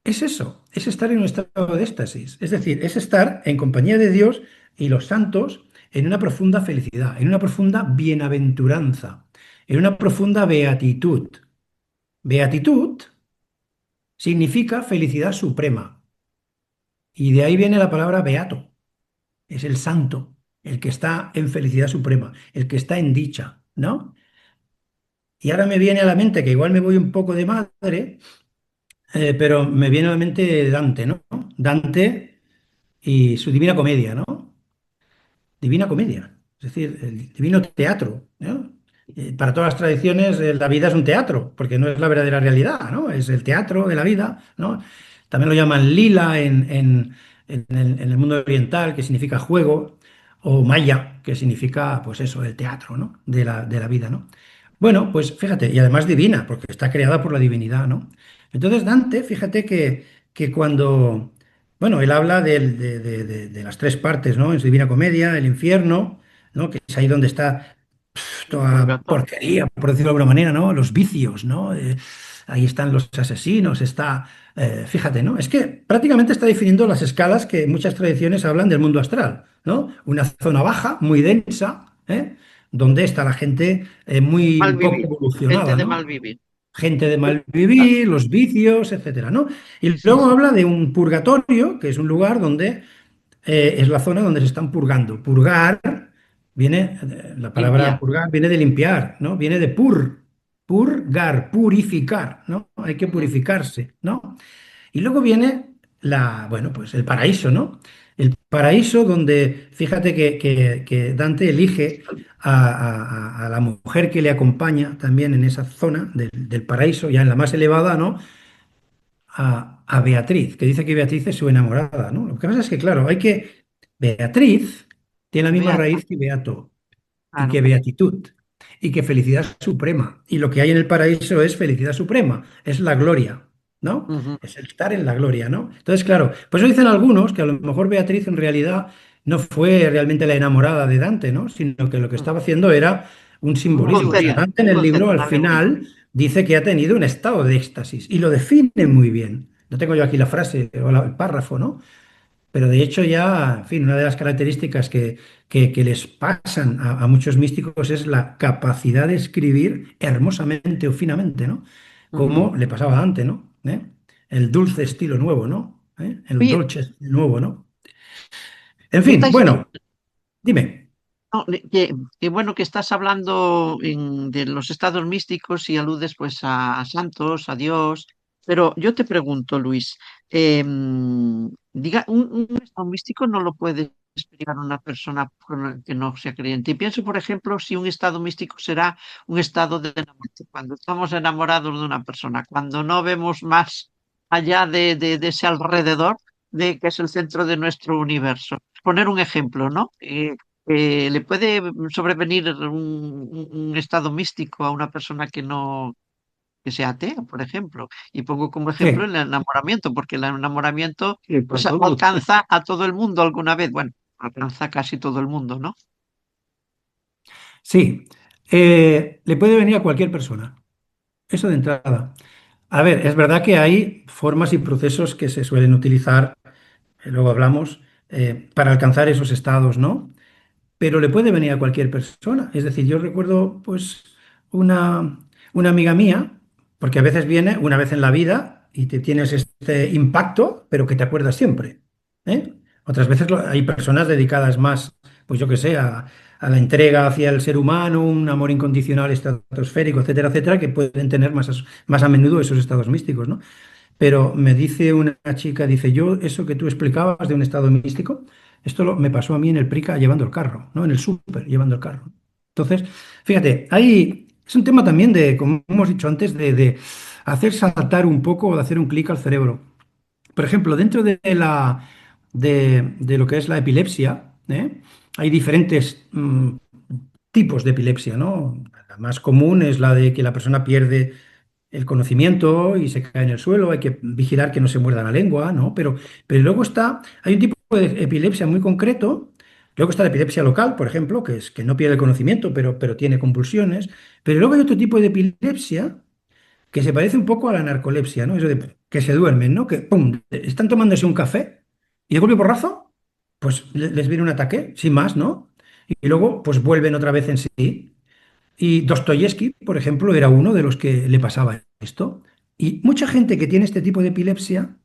es eso, es estar en un estado de éxtasis, es decir, es estar en compañía de Dios y los santos en una profunda felicidad, en una profunda bienaventuranza, en una profunda beatitud. Beatitud significa felicidad suprema y de ahí viene la palabra beato, es el santo, el que está en felicidad suprema, el que está en dicha, ¿no? Y ahora me viene a la mente, que igual me voy un poco de madre, pero me viene a la mente Dante, ¿no? Dante y su Divina Comedia, ¿no? Divina Comedia, es decir, el divino teatro, ¿no? Para todas las tradiciones, la vida es un teatro, porque no es la verdadera realidad, ¿no? Es el teatro de la vida, ¿no? También lo llaman lila en el mundo oriental, que significa juego, o maya, que significa, pues eso, el teatro, ¿no? De la vida, ¿no? Bueno, pues fíjate, y además divina, porque está creada por la divinidad, ¿no? Entonces Dante, fíjate que cuando bueno, él habla de las tres partes, ¿no? En su Divina Comedia, el infierno, ¿no? Que es ahí donde está El toda purgatorio. porquería, por decirlo de alguna manera, ¿no? Los vicios, ¿no? Ahí están los asesinos, fíjate, ¿no? Es que prácticamente está definiendo las escalas que muchas tradiciones hablan del mundo astral, ¿no? Una zona baja, muy densa, ¿eh? Donde está la gente muy Mal un poco vivir, gente evolucionada, de ¿no? mal vivir. Gente de mal vivir, los vicios, etcétera, ¿no? Y Sí, luego sí. habla de un purgatorio, que es un lugar donde es la zona donde se están purgando. Purgar la palabra Limpiar. purgar viene de limpiar, ¿no? Viene de purgar, purificar, ¿no? Hay que Ujú. purificarse, ¿no? Y luego viene bueno, pues el paraíso, ¿no? El paraíso donde, fíjate que Dante elige a la mujer que le acompaña también en esa zona del paraíso, ya en la más elevada, ¿no? A Beatriz, que dice que Beatriz es su enamorada, ¿no? Lo que pasa es que, claro, Beatriz tiene la misma Beata, raíz que Beato y claro. que beatitud y que felicidad suprema. Y lo que hay en el paraíso es felicidad suprema, es la gloria, ¿no? Ujú, Es el estar en la gloria, ¿no? Entonces, claro, pues eso dicen algunos que a lo mejor Beatriz en realidad no fue realmente la enamorada de Dante, ¿no? Sino que lo que ujú. estaba haciendo era un simbolismo. O sea, Dante en Un el libro concepto, al una alegoría. final dice que ha tenido un estado de éxtasis y lo define muy bien. No tengo yo aquí la frase o el párrafo, ¿no? Pero de hecho ya, en fin, una de las características que les pasan a muchos místicos es la capacidad de escribir hermosamente o finamente, ¿no? Ujú. Como le pasaba a Dante, ¿no? El dulce estilo nuevo, ¿no? El Oye, dolce estilo nuevo, ¿no? En ¿qué fin, estáis bueno, dime. no, que bueno que estás hablando de los estados místicos y aludes pues a santos, a Dios, pero yo te pregunto, Luis, un estado místico no lo puede explicar una persona que no sea creyente. Y pienso, por ejemplo, si un estado místico será un estado de enamoramiento, cuando estamos enamorados de una persona, cuando no vemos más allá de ese alrededor, de que es el centro de nuestro universo. Poner un ejemplo, ¿no? Le puede sobrevenir un estado místico a una persona que sea atea, por ejemplo. Y pongo como ejemplo Sí, el enamoramiento, porque el enamoramiento Sí, pues, para todo. alcanza a todo el mundo alguna vez. Bueno, alcanza casi todo el mundo, ¿no? sí. Le puede venir a cualquier persona. Eso de entrada. A ver, es verdad que hay formas y procesos que se suelen utilizar, luego hablamos, para alcanzar esos estados, ¿no? Pero le puede venir a cualquier persona. Es decir, yo recuerdo, pues, una, una amiga mía, porque a veces viene una vez en la vida, y te tienes este impacto, pero que te acuerdas siempre. ¿Eh? Otras veces hay personas dedicadas más, pues yo que sé, a la entrega hacia el ser humano, un amor incondicional estratosférico, etcétera, etcétera, que pueden tener más a menudo esos estados místicos, ¿no? Pero me dice una chica, dice, yo eso que tú explicabas de un estado místico, me pasó a mí en el Prica llevando el carro, ¿no? En el súper llevando el carro. Entonces, fíjate, es un tema también de, como hemos dicho antes, de hacer saltar un poco o de hacer un clic al cerebro. Por ejemplo, dentro de lo que es la epilepsia, ¿eh? Hay diferentes tipos de epilepsia, ¿no? La más común es la de que la persona pierde el conocimiento y se cae en el suelo, hay que vigilar que no se muerda la lengua, ¿no? Pero luego hay un tipo de epilepsia muy concreto, luego está la epilepsia local, por ejemplo, que es que no pierde el conocimiento, pero tiene convulsiones, pero luego hay otro tipo de epilepsia que se parece un poco a la narcolepsia, ¿no? Eso de que se duermen, ¿no? Que pum, están tomándose un café y de golpe y porrazo, pues les viene un ataque, sin más, ¿no? Y luego, pues vuelven otra vez en sí. Y Dostoyevsky, por ejemplo, era uno de los que le pasaba esto. Y mucha gente que tiene este tipo de epilepsia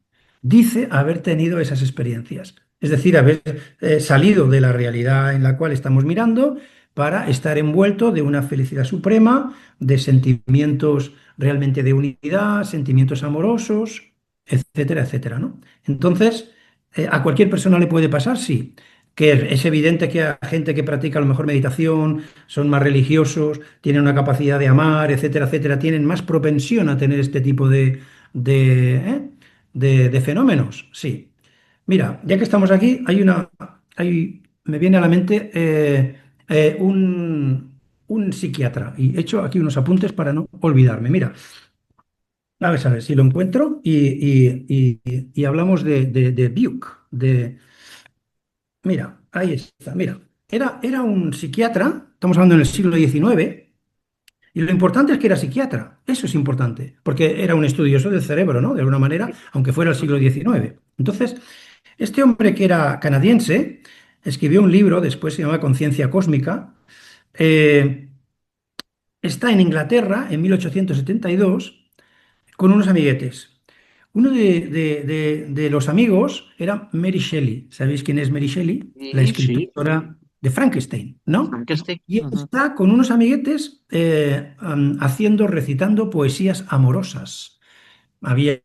dice haber tenido esas experiencias. Es decir, haber salido de la realidad en la cual estamos mirando para estar envuelto de una felicidad suprema, de sentimientos realmente de unidad, sentimientos amorosos, etcétera, etcétera, ¿no? Entonces, ¿a cualquier persona le puede pasar? Sí. Que es evidente que a gente que practica a lo mejor meditación, son más religiosos, tienen una capacidad de amar, etcétera, etcétera, tienen más propensión a tener este tipo de, ¿eh? de fenómenos. Sí. Mira, ya que estamos aquí, me viene a la mente un psiquiatra y he hecho aquí unos apuntes para no olvidarme. Mira, a ver si lo encuentro y hablamos de Buke, Mira, ahí está, mira. Era un psiquiatra, estamos hablando en el siglo XIX, y lo importante es que era psiquiatra. Eso es importante, porque era un estudioso del cerebro, ¿no? De alguna manera, aunque fuera el siglo XIX. Entonces, este hombre que era canadiense, escribió un libro, después se llamaba Conciencia Cósmica. eh, Está en Inglaterra en 1872 con unos amiguetes. Uno de los amigos era Mary Shelley. ¿Sabéis quién es Mary Shelley? La Sí, sí. escritora de Frankenstein, ¿no? Frankenstein. Y él Ujú. está con unos amiguetes recitando poesías amorosas. Había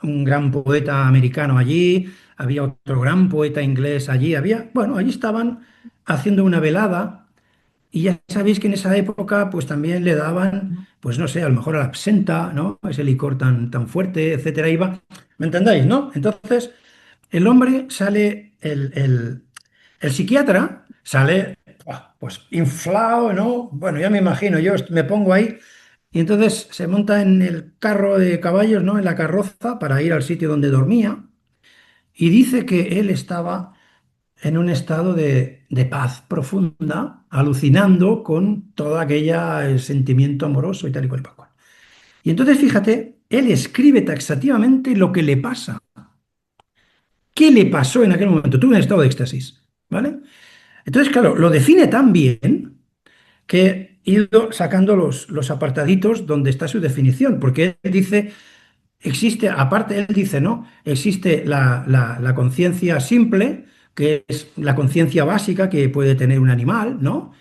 un gran poeta americano allí, había otro gran poeta inglés allí, bueno, allí estaban haciendo una velada y ya sabéis que en esa época pues también le daban, pues no sé, a lo mejor a la absenta, ¿no? Ese licor tan fuerte, etcétera, iba. ¿Me entendéis, no? Entonces, el hombre sale, el psiquiatra sale, pues inflado, ¿no? Bueno, ya me imagino, yo me pongo ahí y entonces se monta en el carro de caballos, ¿no? En la carroza para ir al sitio donde dormía y dice que él estaba en un estado de paz profunda, alucinando con todo aquel sentimiento amoroso y tal y cual y cual. Y entonces, fíjate, él escribe taxativamente lo que le pasa. ¿Qué le pasó en aquel momento? Tuve un estado de éxtasis, ¿vale? Entonces, claro, lo define tan bien que he ido sacando los apartaditos donde está su definición, porque él dice, existe, aparte él dice, ¿no? Existe la conciencia simple, que es la conciencia básica que puede tener un animal, ¿no?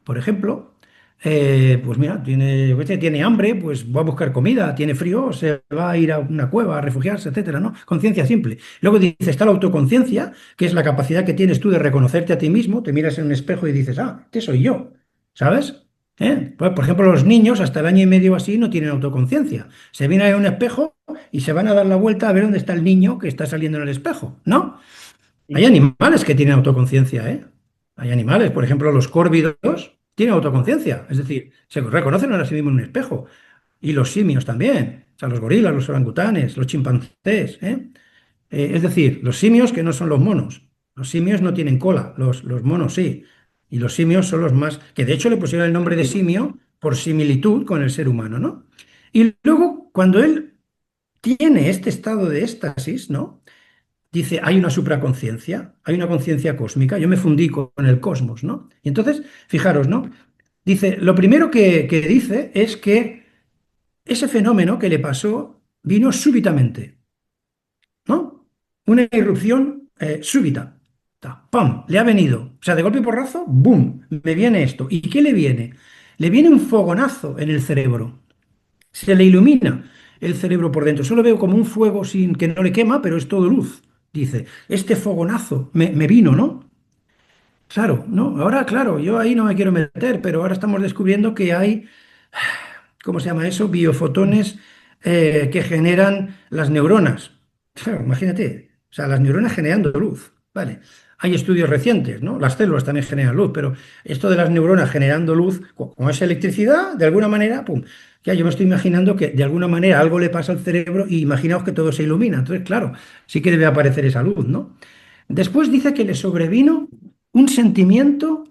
Por ejemplo, pues mira, yo qué sé, tiene hambre, pues va a buscar comida, tiene frío, se va a ir a una cueva a refugiarse, etcétera, ¿no? Conciencia simple. Luego dice, está la autoconciencia, que es la capacidad que tienes tú de reconocerte a ti mismo, te miras en un espejo y dices, este soy yo, ¿sabes? Pues, por ejemplo, los niños hasta el año y medio así no tienen autoconciencia. Se vienen a un espejo y se van a dar la vuelta a ver dónde está el niño que está saliendo en el espejo, ¿no? Hay animales que tienen autoconciencia, ¿eh? Hay animales, por ejemplo, los córvidos tienen autoconciencia, es decir, se reconocen a sí mismos en un espejo. Y los simios también, o sea, los gorilas, los orangutanes, los chimpancés, ¿eh? Es decir, los simios que no son los monos. Los simios no tienen cola, los monos sí. Y los simios son los más, que de hecho le pusieron el nombre de simio por similitud con el ser humano, ¿no? Y luego, cuando él tiene este estado de éxtasis, ¿no? Dice, hay una supraconciencia, hay una conciencia cósmica, yo me fundí con el cosmos, ¿no? Y entonces, fijaros, ¿no? Dice, lo primero que dice es que ese fenómeno que le pasó vino súbitamente, ¿no? Una irrupción súbita. ¡Pam! Le ha venido. O sea, de golpe y porrazo, ¡boom! Me viene esto. ¿Y qué le viene? Le viene un fogonazo en el cerebro. Se le ilumina el cerebro por dentro. Solo veo como un fuego sin que no le quema, pero es todo luz. Dice, este fogonazo me vino, ¿no? Claro, ¿no? Ahora, claro, yo ahí no me quiero meter, pero ahora estamos descubriendo que hay, ¿cómo se llama eso? Biofotones que generan las neuronas. Claro, imagínate, o sea, las neuronas generando luz, ¿vale? Hay estudios recientes, ¿no? Las células también generan luz, pero esto de las neuronas generando luz, con esa electricidad, de alguna manera, pum, ya yo me estoy imaginando que de alguna manera algo le pasa al cerebro y imaginaos que todo se ilumina. Entonces, claro, sí que debe aparecer esa luz, ¿no? Después dice que le sobrevino un sentimiento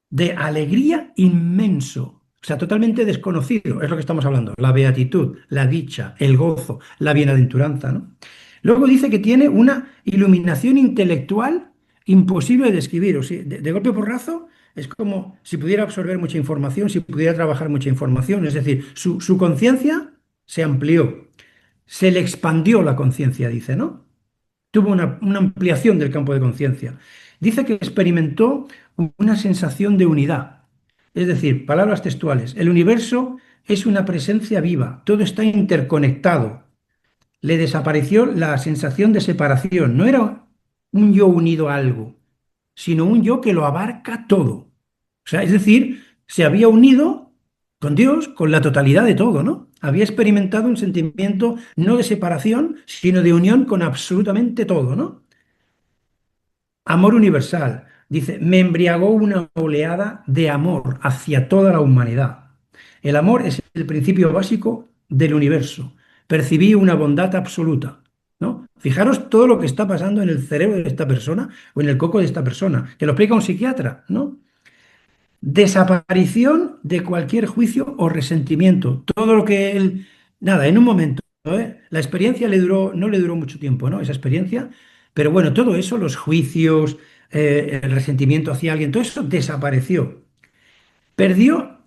de alegría inmenso, o sea, totalmente desconocido, es lo que estamos hablando, la beatitud, la dicha, el gozo, la bienaventuranza, ¿no? Luego dice que tiene una iluminación intelectual imposible de describir, o sea, de golpe porrazo es como si pudiera absorber mucha información, si pudiera trabajar mucha información, es decir, su conciencia se amplió, se le expandió la conciencia, dice, ¿no? Tuvo una ampliación del campo de conciencia. Dice que experimentó una sensación de unidad. Es decir, palabras textuales, el universo es una presencia viva, todo está interconectado. Le desapareció la sensación de separación. No era un yo unido a algo, sino un yo que lo abarca todo. O sea, es decir, se había unido con Dios, con la totalidad de todo, ¿no? Había experimentado un sentimiento no de separación, sino de unión con absolutamente todo, ¿no? Amor universal. Dice, me embriagó una oleada de amor hacia toda la humanidad. El amor es el principio básico del universo. Percibí una bondad absoluta, ¿no? Fijaros todo lo que está pasando en el cerebro de esta persona o en el coco de esta persona, que lo explica un psiquiatra, ¿no? Desaparición de cualquier juicio o resentimiento. Todo lo que él, nada, en un momento, ¿eh? La experiencia le duró, no le duró mucho tiempo, ¿no? Esa experiencia, pero bueno, todo eso, los juicios, el resentimiento hacia alguien, todo eso desapareció. Perdió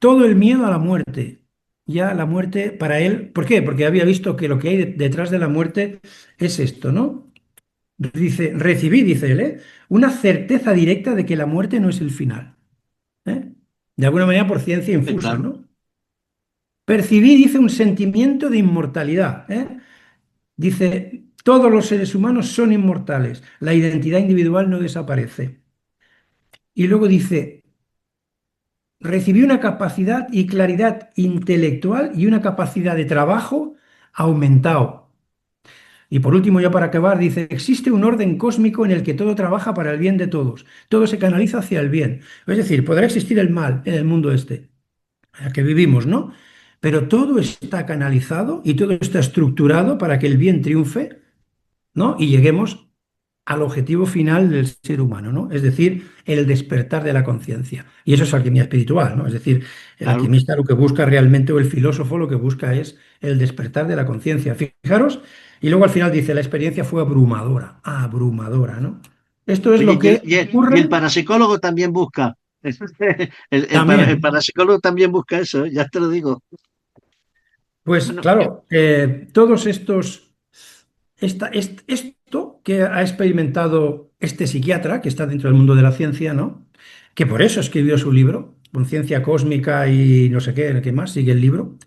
todo el miedo a la muerte. Ya la muerte para él, ¿por qué? Porque había visto que lo que hay detrás de la muerte es esto, ¿no? Dice, recibí, dice él, una certeza directa de que la muerte no es el final. ¿Eh? De alguna manera por ciencia infusa, Claro. ¿no? Percibí, dice, un sentimiento de inmortalidad. Dice, todos los seres humanos son inmortales, la identidad individual no desaparece. Y luego dice, recibí una capacidad y claridad intelectual y una capacidad de trabajo aumentado. Y por último, ya para acabar, dice, existe un orden cósmico en el que todo trabaja para el bien de todos, todo se canaliza hacia el bien. Es decir, podrá existir el mal en el mundo este, en el que vivimos, ¿no? Pero todo está canalizado y todo está estructurado para que el bien triunfe, ¿no? Y lleguemos al objetivo final del ser humano, ¿no? Es decir, el despertar de la conciencia. Y eso es alquimia espiritual, ¿no? Es decir, el Claro. alquimista lo que busca realmente, o el filósofo lo que busca es el despertar de la conciencia. Fijaros, y luego al final dice, la experiencia fue abrumadora, abrumadora, ¿no? Esto es Oye, lo que y el ocurre parapsicólogo también busca. El también. parapsicólogo también busca eso, ya te lo digo. Pues Bueno, claro, todos estos esto que ha experimentado este psiquiatra, que está dentro del mundo de la ciencia, ¿no? Que por eso escribió su libro, Conciencia Cósmica y no sé qué, qué más, sigue el libro.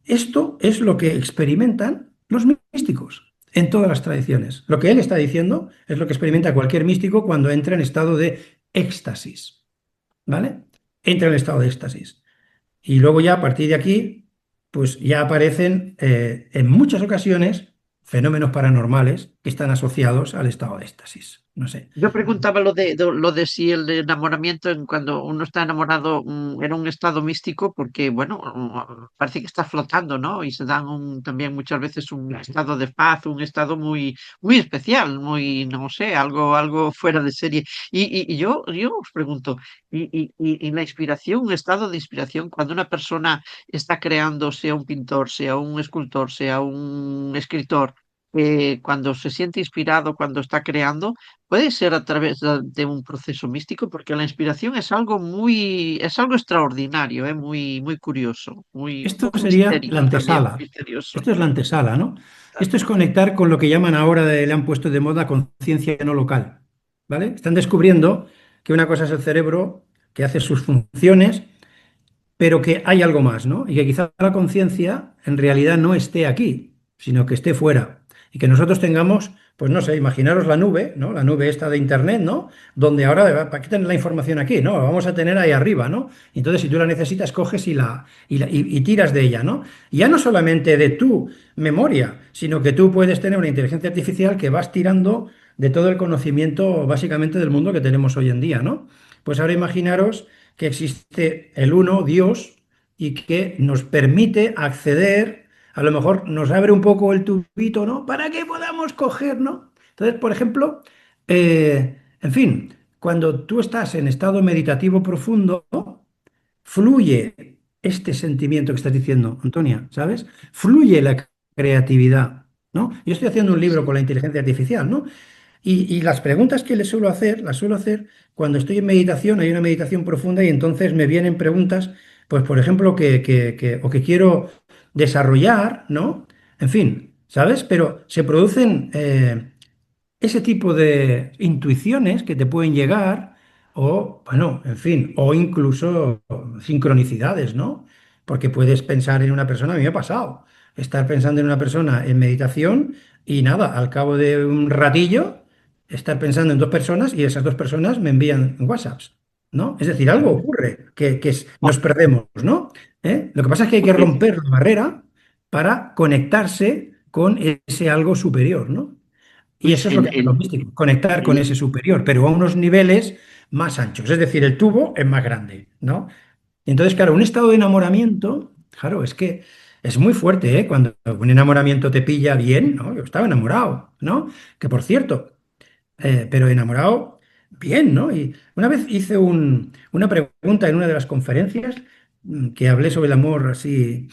Esto es lo que experimentan los místicos en todas las tradiciones. Lo que él está diciendo es lo que experimenta cualquier místico cuando entra en estado de éxtasis, ¿vale? Entra en estado de éxtasis. Y luego ya a partir de aquí, pues ya aparecen en muchas ocasiones fenómenos paranormales que están asociados al estado de éxtasis. No sé. yo preguntaba lo de si el enamoramiento, cuando uno está enamorado, era un estado místico, porque, bueno, parece que está flotando, ¿no? Y se dan también muchas veces un estado de paz, un estado muy, muy especial, muy, no sé, algo fuera de serie. Y yo os pregunto, y la inspiración, un estado de inspiración, cuando una persona está creando, sea un pintor, sea un escultor, sea un escritor, cuando se siente inspirado, cuando está creando, puede ser a través de un proceso místico, porque la inspiración es algo extraordinario, muy, muy curioso, muy, un Esto poco sería la mistérico también, antesala. misterioso. Esto es la antesala, ¿no? Esto es conectar con lo que llaman ahora, le han puesto de moda conciencia no local, ¿vale? Están descubriendo que una cosa es el cerebro que hace sus funciones, pero que hay algo más, ¿no? Y que quizá la conciencia en realidad no esté aquí, sino que esté fuera. Y que nosotros tengamos, pues no sé, imaginaros la nube, ¿no? La nube esta de Internet, ¿no? Donde ahora, ¿para qué tener la información aquí? No, la vamos a tener ahí arriba, ¿no? Entonces, si tú la necesitas, coges y tiras de ella, ¿no? Y ya no solamente de tu memoria, sino que tú puedes tener una inteligencia artificial que vas tirando de todo el conocimiento, básicamente, del mundo que tenemos hoy en día, ¿no? Pues ahora imaginaros que existe el uno, Dios, y que nos permite acceder, a lo mejor nos abre un poco el tubito, ¿no? Para que podamos coger, ¿no? Entonces, por ejemplo, en fin, cuando tú estás en estado meditativo profundo, fluye este sentimiento que estás diciendo, Antonia, ¿sabes? Fluye la creatividad, ¿no? Yo estoy haciendo un libro con la inteligencia artificial, ¿no? Y las preguntas que le suelo hacer, las suelo hacer cuando estoy en meditación, hay una meditación profunda y entonces me vienen preguntas, pues por ejemplo, o que quiero desarrollar, ¿no? En fin, ¿sabes? Pero se producen ese tipo de intuiciones que te pueden llegar, o, bueno, en fin, o incluso sincronicidades, ¿no? Porque puedes pensar en una persona, a mí me ha pasado, estar pensando en una persona en meditación y nada, al cabo de un ratillo, estar pensando en dos personas y esas dos personas me envían WhatsApps, ¿no? Es decir, algo ocurre, nos perdemos, ¿no? Lo que pasa es que hay que romper la barrera para conectarse con ese algo superior, ¿no? Y Pues eso es lo que hace lo místico, conectar con el- ese superior, pero a unos niveles más anchos. Es decir, el tubo es más grande, ¿no? Y entonces, claro, un estado de enamoramiento, claro, es que es muy fuerte, ¿eh? Cuando un enamoramiento te pilla bien, ¿no? Yo estaba enamorado, ¿no? Que por cierto, pero enamorado bien, ¿no? Y una vez hice una pregunta en una de las conferencias que hablé sobre el amor así,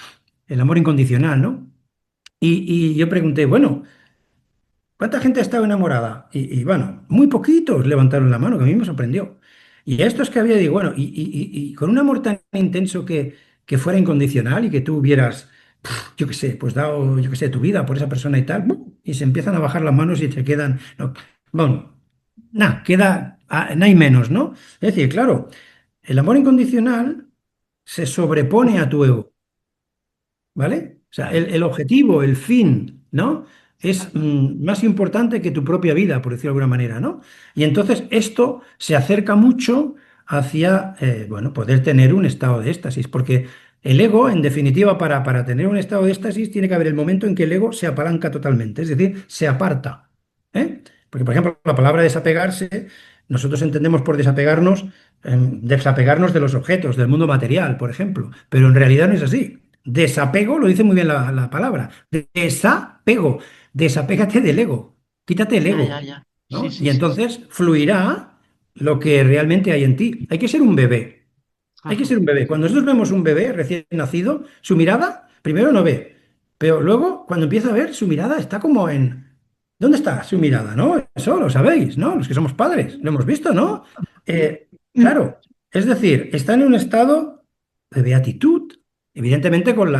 el amor incondicional, ¿no? Y yo pregunté, bueno, ¿cuánta gente ha estado enamorada? Bueno, muy poquitos levantaron la mano, que a mí me sorprendió. Y a estos que había, digo, bueno, y con un amor tan intenso que fuera incondicional y que tú hubieras, yo qué sé, pues dado, yo qué sé, tu vida por esa persona y tal, y se empiezan a bajar las manos y te quedan, no, bueno, nada, no hay menos, ¿no? Es decir, claro, el amor incondicional se sobrepone a tu ego. ¿Vale? O sea, el objetivo, el fin, ¿no? Es más importante que tu propia vida, por decirlo de alguna manera, ¿no? Y entonces esto se acerca mucho hacia, bueno, poder tener un estado de éxtasis, porque el ego, en definitiva, para tener un estado de éxtasis, tiene que haber el momento en que el ego se apalanca totalmente, es decir, se aparta, ¿eh? Porque, por ejemplo, la palabra desapegarse, nosotros entendemos por desapegarnos, desapegarnos de los objetos, del mundo material, por ejemplo, pero en realidad no es así. Desapego, lo dice muy bien la palabra. Desapego. Desapégate del ego. Quítate el ya, ya, ego, ya. Sí, ¿no? sí, Y sí, sí. entonces fluirá lo que realmente hay en ti. Hay que ser un bebé. Hay que Ajá. ser un bebé. Cuando nosotros vemos un bebé recién nacido, su mirada primero no ve. Pero luego, cuando empieza a ver, su mirada está como en... ¿Dónde está su mirada? ¿No? Eso lo sabéis, ¿no? Los que somos padres. Lo hemos visto, ¿no? Claro. Es decir, está en un estado de beatitud. Evidentemente con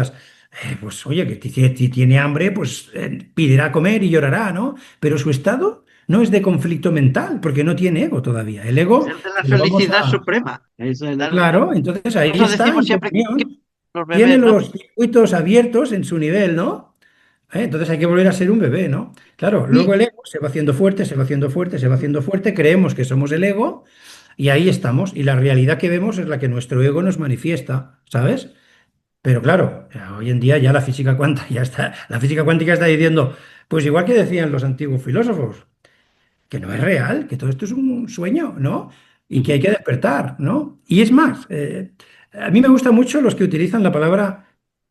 pues oye, que si tiene hambre, pues pedirá comer y llorará, ¿no? Pero su estado no es de conflicto mental, porque no tiene ego todavía. El Es ego el de la lo vamos felicidad a... suprema. Claro, entonces ahí Eso está decimos en siempre que comunión, los tiene bebés, ¿no? los circuitos abiertos en su nivel, ¿no? Entonces hay que volver a ser un bebé, ¿no? Claro, Y luego el ego se va haciendo fuerte, se va haciendo fuerte, se va haciendo fuerte, creemos que somos el ego y ahí estamos. Y la realidad que vemos es la que nuestro ego nos manifiesta, ¿sabes? Pero claro, hoy en día ya la física cuántica ya está, la física cuántica está diciendo, pues igual que decían los antiguos filósofos, que no es real, que todo esto es un sueño, ¿no? Y que hay que despertar, ¿no? Y es más, a mí me gustan mucho los que utilizan la palabra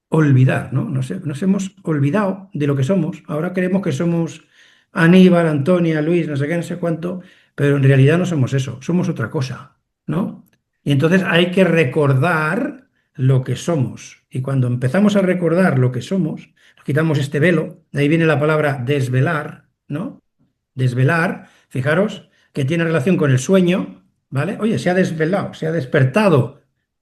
olvidar, ¿no? Nos hemos olvidado de lo que somos. Ahora creemos que somos Aníbal, Antonia, Luis, no sé qué, no sé cuánto, pero en realidad no somos eso, somos otra cosa, ¿no? Y entonces hay que recordar lo que somos. Y cuando empezamos a recordar lo que somos, nos quitamos este velo, de ahí viene la palabra desvelar, ¿no? Desvelar, fijaros, que tiene relación con el sueño, ¿vale? Oye, se ha desvelado, se ha despertado,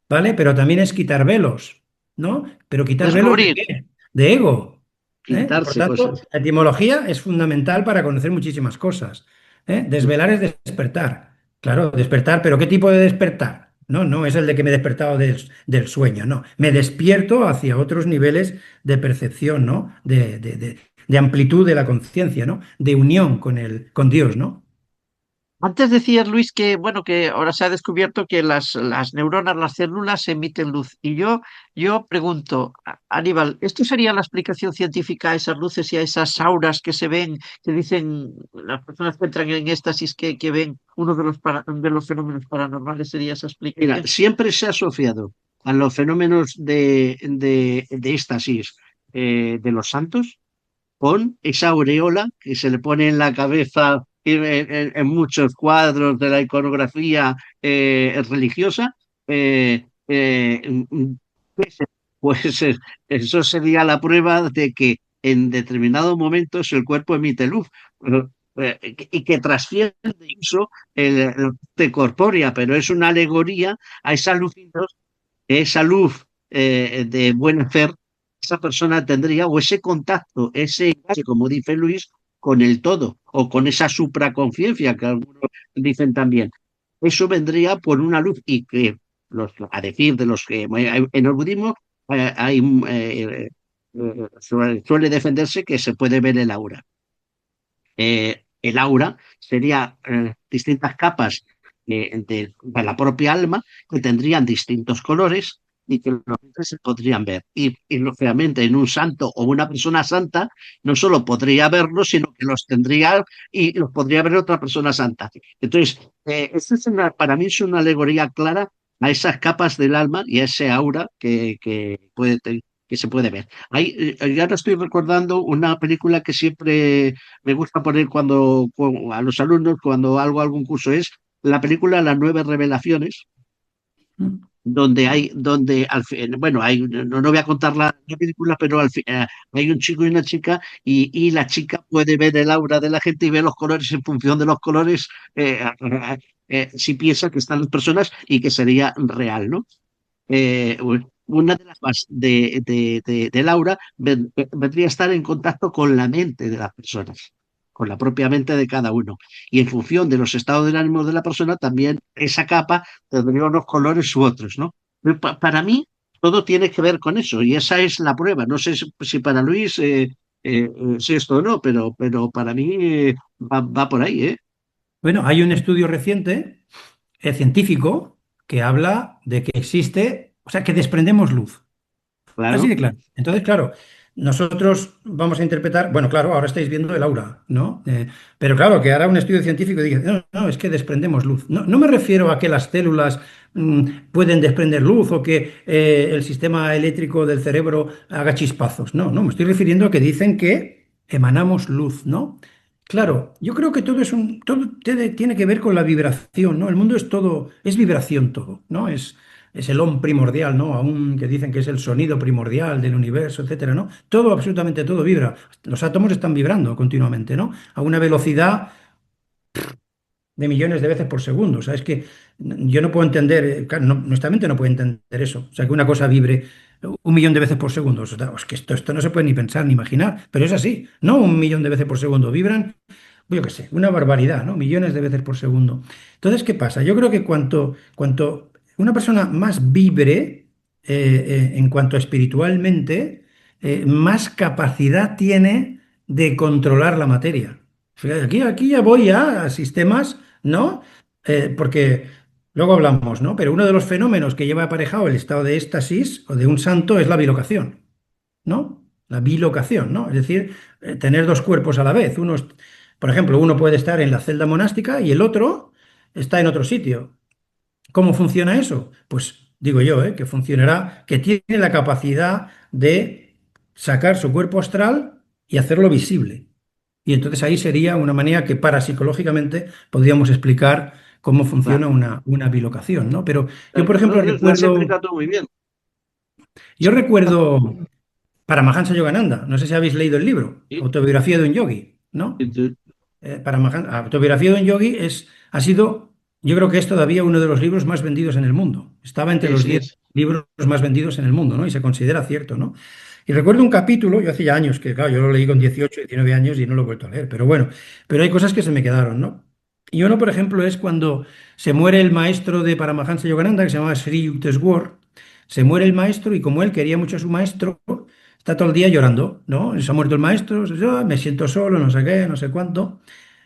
¿vale? Pero también es quitar velos, ¿no? Pero quitar velos ¿de Descubrir, qué? De ego, ¿eh? Y por quitarse tanto, cosas. la etimología es fundamental para conocer muchísimas cosas, ¿eh? Desvelar es despertar, claro, despertar, pero ¿qué tipo de despertar? No, no es el de que me he despertado del sueño, no. Me despierto hacia otros niveles de percepción, ¿no? De amplitud de la conciencia, ¿no? De unión con Dios, ¿no? Antes decías, Luis, que bueno, que ahora se ha descubierto que las neuronas, las células emiten luz. Y yo pregunto, Aníbal, ¿esto sería la explicación científica a esas luces y a esas auras que se ven, que dicen las personas que entran en éxtasis que ven uno de de los fenómenos paranormales? ¿Sería esa Mira, explicación? siempre se ha asociado a los fenómenos de éxtasis de los santos con esa aureola que se le pone en la cabeza en muchos cuadros de la iconografía religiosa. eh, eh, mm, pues eso sería la prueba de que en determinados momentos el cuerpo emite luz. Y que trasciende incluso la parte corpórea, pero es una alegoría a esa luz de buen hacer, esa persona tendría, o ese contacto, ese enlace, como dice Luis, con el todo, o con esa supraconciencia que algunos dicen también. Eso vendría por una luz y que, a decir de los que en el budismo hay, suele defenderse que se puede ver el aura. El aura sería distintas capas de la propia alma que tendrían distintos colores y que los hombres se podrían ver. Y lógicamente en un santo o una persona santa no solo podría verlos, sino que los tendría y los podría ver otra persona santa. Entonces, esto es para mí es una alegoría clara a esas capas del alma y a ese aura que se puede ver. Ya ahora estoy recordando una película que siempre me gusta poner a los alumnos cuando hago algún curso, es la película Las Nueve Revelaciones, donde bueno, no voy a contar la película, pero hay un chico y una chica y la chica puede ver el aura de la gente y ve los colores en función de los colores, si piensa que están las personas y que sería real, ¿no? eh, una de las bases de Laura vendría a estar en contacto con la mente de las personas, con la propia mente de cada uno. Y en función de los estados del ánimo de la persona, también esa capa tendría unos colores u otros, ¿no? Para mí, todo tiene que ver con eso, y esa es la prueba. No sé si para Luis es esto o no, pero para mí va por ahí, ¿eh? Bueno, hay un estudio reciente, científico, que habla de que existe, o sea, que desprendemos luz. Así de Claro. claro. Entonces, claro, nosotros vamos a interpretar, bueno, claro, ahora estáis viendo el aura, ¿no? Pero claro, que hará un estudio científico y diga, no, no, es que desprendemos luz. No, no me refiero a que las células pueden desprender luz o que el sistema eléctrico del cerebro haga chispazos. No, no, me estoy refiriendo a que dicen que emanamos luz, ¿no? Claro, yo creo que todo tiene que ver con la vibración, ¿no? El mundo es todo, es vibración todo, ¿no? Es el on primordial, ¿no? Aún que dicen que es el sonido primordial del universo, etcétera, ¿no? Todo, absolutamente todo vibra. Los átomos están vibrando continuamente, ¿no? A una velocidad de millones de veces por segundo. O sea, es que yo no puedo entender, claro, nuestra mente no puede entender eso. O sea, que una cosa vibre 1 millón de veces por segundo. O sea, es que esto no se puede ni pensar ni imaginar, pero es así, ¿no? 1 millón de veces por segundo. Vibran, yo qué sé, una barbaridad, ¿no? Millones de veces por segundo. Entonces, ¿qué pasa? Yo creo que cuanto una persona más vibre, en cuanto espiritualmente, más capacidad tiene de controlar la materia. Fíjate, aquí ya voy a sistemas, ¿no? Porque luego hablamos, ¿no? Pero uno de los fenómenos que lleva aparejado el estado de éxtasis o de un santo es la bilocación, ¿no? La bilocación, ¿no? Es decir, tener dos cuerpos a la vez. Por ejemplo, uno puede estar en la celda monástica y el otro está en otro sitio. ¿Cómo funciona eso? Pues digo yo, que funcionará, que tiene la capacidad de sacar su cuerpo astral y hacerlo visible. Y entonces ahí sería una manera que parapsicológicamente podríamos explicar cómo funciona Claro. una bilocación, ¿no? Pero yo, por ejemplo, Lo has recuerdo, explicado tú muy bien. Yo recuerdo Paramahansa Yogananda, no sé si habéis leído el libro, Sí, Autobiografía de un Yogi, ¿no? sí, sí. Autobiografía de un Yogi ha sido, yo creo que es todavía uno de los libros más vendidos en el mundo. Estaba entre Sí, los sí 10 es. libros más vendidos en el mundo, ¿no? Y se considera cierto, ¿no? Y recuerdo un capítulo, yo hacía años que, claro, yo lo leí con 18, 19 años y no lo he vuelto a leer, pero bueno, pero hay cosas que se me quedaron, ¿no? Y uno, por ejemplo, es cuando se muere el maestro de Paramahansa Yogananda, que se llamaba Sri Yukteswar. Se muere el maestro y como él quería mucho a su maestro, está todo el día llorando, ¿no? Se ha muerto el maestro, yo me siento solo, no sé qué, no sé cuánto.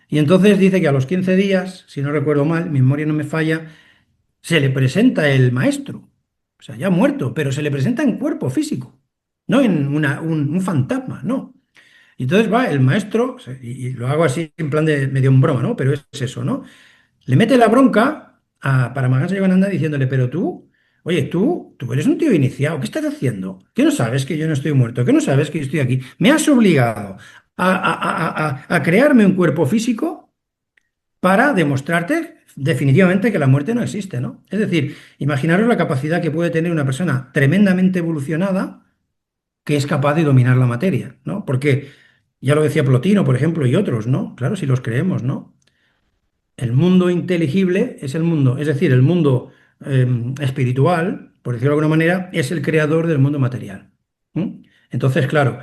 Y entonces dice que a los 15 días, si no recuerdo mal, mi memoria no me falla, se le presenta el maestro. O sea, ya muerto, pero se le presenta en cuerpo físico, no en un fantasma, no. Y entonces va el maestro, y lo hago así en plan de medio en broma, ¿no? Pero es eso, ¿no? Le mete la bronca a Paramahansa Yogananda diciéndole, pero tú, oye, tú eres un tío iniciado, ¿qué estás haciendo? ¿Qué no sabes que yo no estoy muerto? ¿Qué no sabes que yo estoy aquí? Me has obligado a crearme un cuerpo físico para demostrarte definitivamente que la muerte no existe, ¿no? Es decir, imaginaros la capacidad que puede tener una persona tremendamente evolucionada que es capaz de dominar la materia, ¿no? Porque ya lo decía Plotino, por ejemplo, y otros, ¿no? Claro, si los creemos, ¿no? El mundo inteligible es el mundo, es decir, el mundo espiritual, por decirlo de alguna manera, es el creador del mundo material. ¿Mm? Entonces, claro,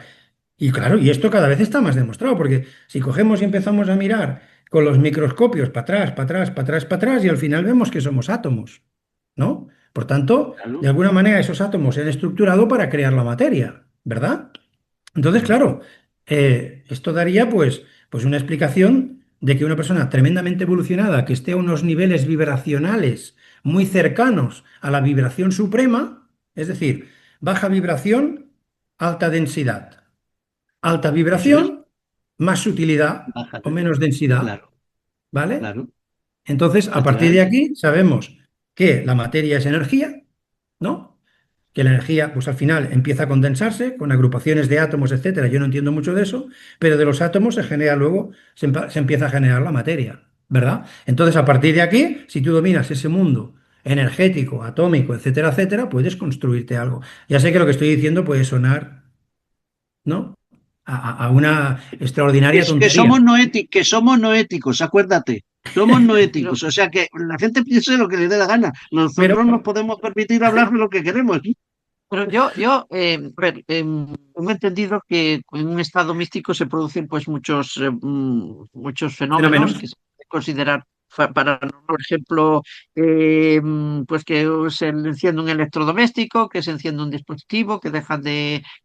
y esto cada vez está más demostrado, porque si cogemos y empezamos a mirar con los microscopios para atrás, para atrás, para atrás, para atrás, y al final vemos que somos átomos, ¿no? Por tanto, de Claro, alguna manera esos átomos se han estructurado para crear la materia, ¿verdad? Entonces, claro, esto daría pues una explicación de que una persona tremendamente evolucionada, que esté a unos niveles vibracionales muy cercanos a la vibración suprema, es decir, baja vibración, alta densidad. Alta eso es. vibración, más sutilidad o Bájate. menos densidad, Claro, ¿vale? claro, Entonces, a partir de efectivamente. aquí sabemos que la materia es energía, ¿no? Que la energía, pues al final empieza a condensarse con agrupaciones de átomos, etcétera. Yo no entiendo mucho de eso, pero de los átomos se genera luego, se empieza a generar la materia, ¿verdad? Entonces, a partir de aquí, si tú dominas ese mundo energético, atómico, etcétera, etcétera, puedes construirte algo. Ya sé que lo que estoy diciendo puede sonar, ¿no? A una extraordinaria tontería. Que somos noéticos, acuérdate. Somos Pero, noéticos, o sea que la gente piense lo que le dé la gana. Pero Nosotros nos podemos permitir hablar de lo que queremos. pero a ver, tengo entendido que en un estado místico se producen pues muchos fenómenos fenómenos, que se pueden considerar paranormal. Por ejemplo, pues que se enciende un electrodoméstico, que se enciende un dispositivo, que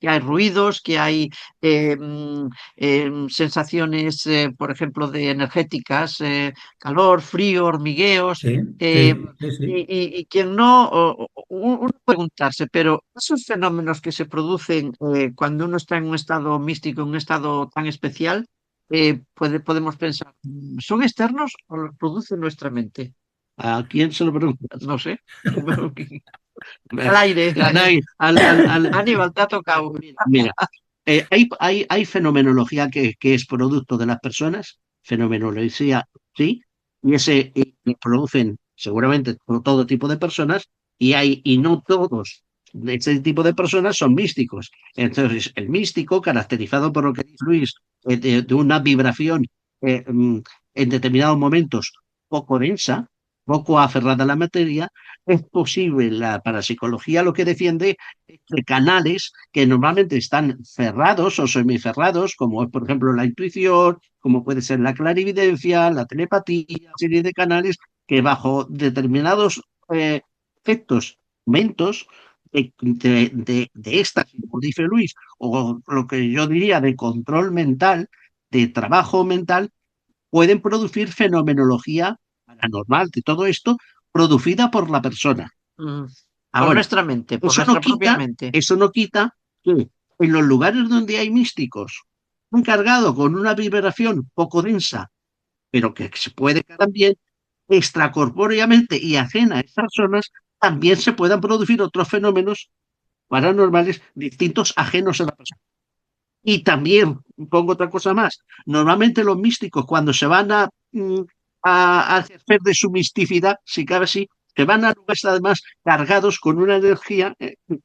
hay ruidos, que hay sensaciones, por ejemplo, de energéticas, calor, frío, hormigueos. sí, eh, sí, sí, y, sí. y quien no, uno puede preguntarse, pero esos fenómenos que se producen cuando uno está en un estado místico, en un estado tan especial, podemos pensar, ¿son externos o los produce nuestra mente? ¿A quién se lo preguntas? No sé. Al aire, Aníbal, te ha tocado. Mira. Mira, hay fenomenología que es producto de las personas, fenomenología, sí, y y producen seguramente todo tipo de personas, y no todos de ese tipo de personas son místicos. Entonces, el místico, caracterizado por lo que dice Luis, de una vibración eh, mm, en determinados momentos poco densa, poco aferrada a la materia, es posible, la parapsicología lo que defiende de canales que normalmente están cerrados o semicerrados, como es, por ejemplo, la intuición, como puede ser la clarividencia, la telepatía, una serie de canales que bajo determinados efectos, momentos de éxtasis, como dice Luis, o lo que yo diría de control mental, de trabajo mental, pueden producir fenomenología paranormal de todo esto producida por la persona. Mm, por Ahora, nuestra mente, por eso no nuestra propia quita, mente. eso no quita que en los lugares donde hay místicos, un cargado con una vibración poco densa, pero que se puede también extracorpóreamente y ajena a estas personas, también se puedan producir otros fenómenos paranormales distintos, ajenos a la persona. Y también, pongo otra cosa más, normalmente los místicos cuando se van a hacer de su misticidad, si cabe así, se van a lugares además cargados con una energía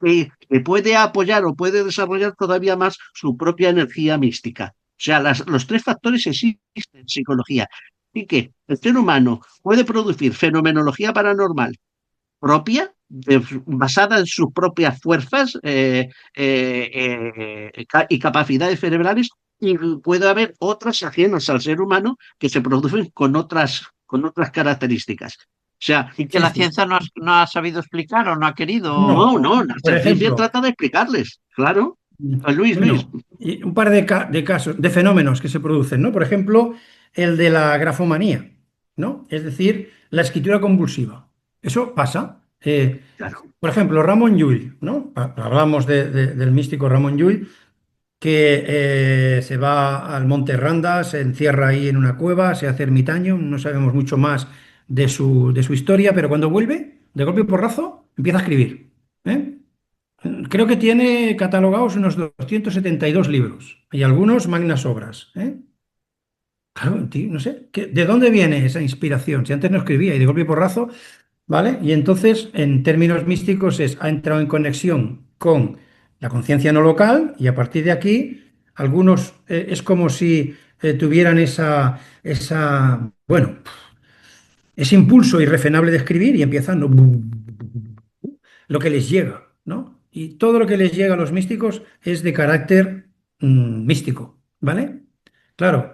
que puede apoyar o puede desarrollar todavía más su propia energía mística. O sea, los tres factores existen en psicología. Y que el ser humano puede producir fenomenología paranormal propia, basada en sus propias fuerzas y capacidades cerebrales, y puede haber otras ajenas al ser humano que se producen con otras características. O sea, Y que Sí, la sí. ciencia no ha sabido explicar o no ha querido. no, No, no, la por ciencia ejemplo, trata de explicarles, claro. Pues Luis, Luis, bueno, y un par de casos, de fenómenos que se producen, ¿no? Por ejemplo, el de la grafomanía, ¿no? Es decir, la escritura convulsiva. Eso pasa. claro, Por ejemplo, Ramón Llull, ¿no? Hablamos del místico Ramón Llull, que se va al Monte Randa, se encierra ahí en una cueva, se hace ermitaño, no sabemos mucho más de su historia, pero cuando vuelve, de golpe y porrazo, empieza a escribir. ¿Eh? Creo que tiene catalogados unos 272 libros y algunos magnas obras. ¿Eh? Claro, tío, no sé, ¿de dónde viene esa inspiración? Si antes no escribía y de golpe y porrazo, ¿vale? Y entonces, en términos místicos, ha entrado en conexión con la conciencia no local y a partir de aquí, algunos es como si tuvieran bueno, ese impulso irrefrenable de escribir y empiezan lo que les llega, ¿no? Y todo lo que les llega a los místicos es de carácter místico, ¿vale? Claro,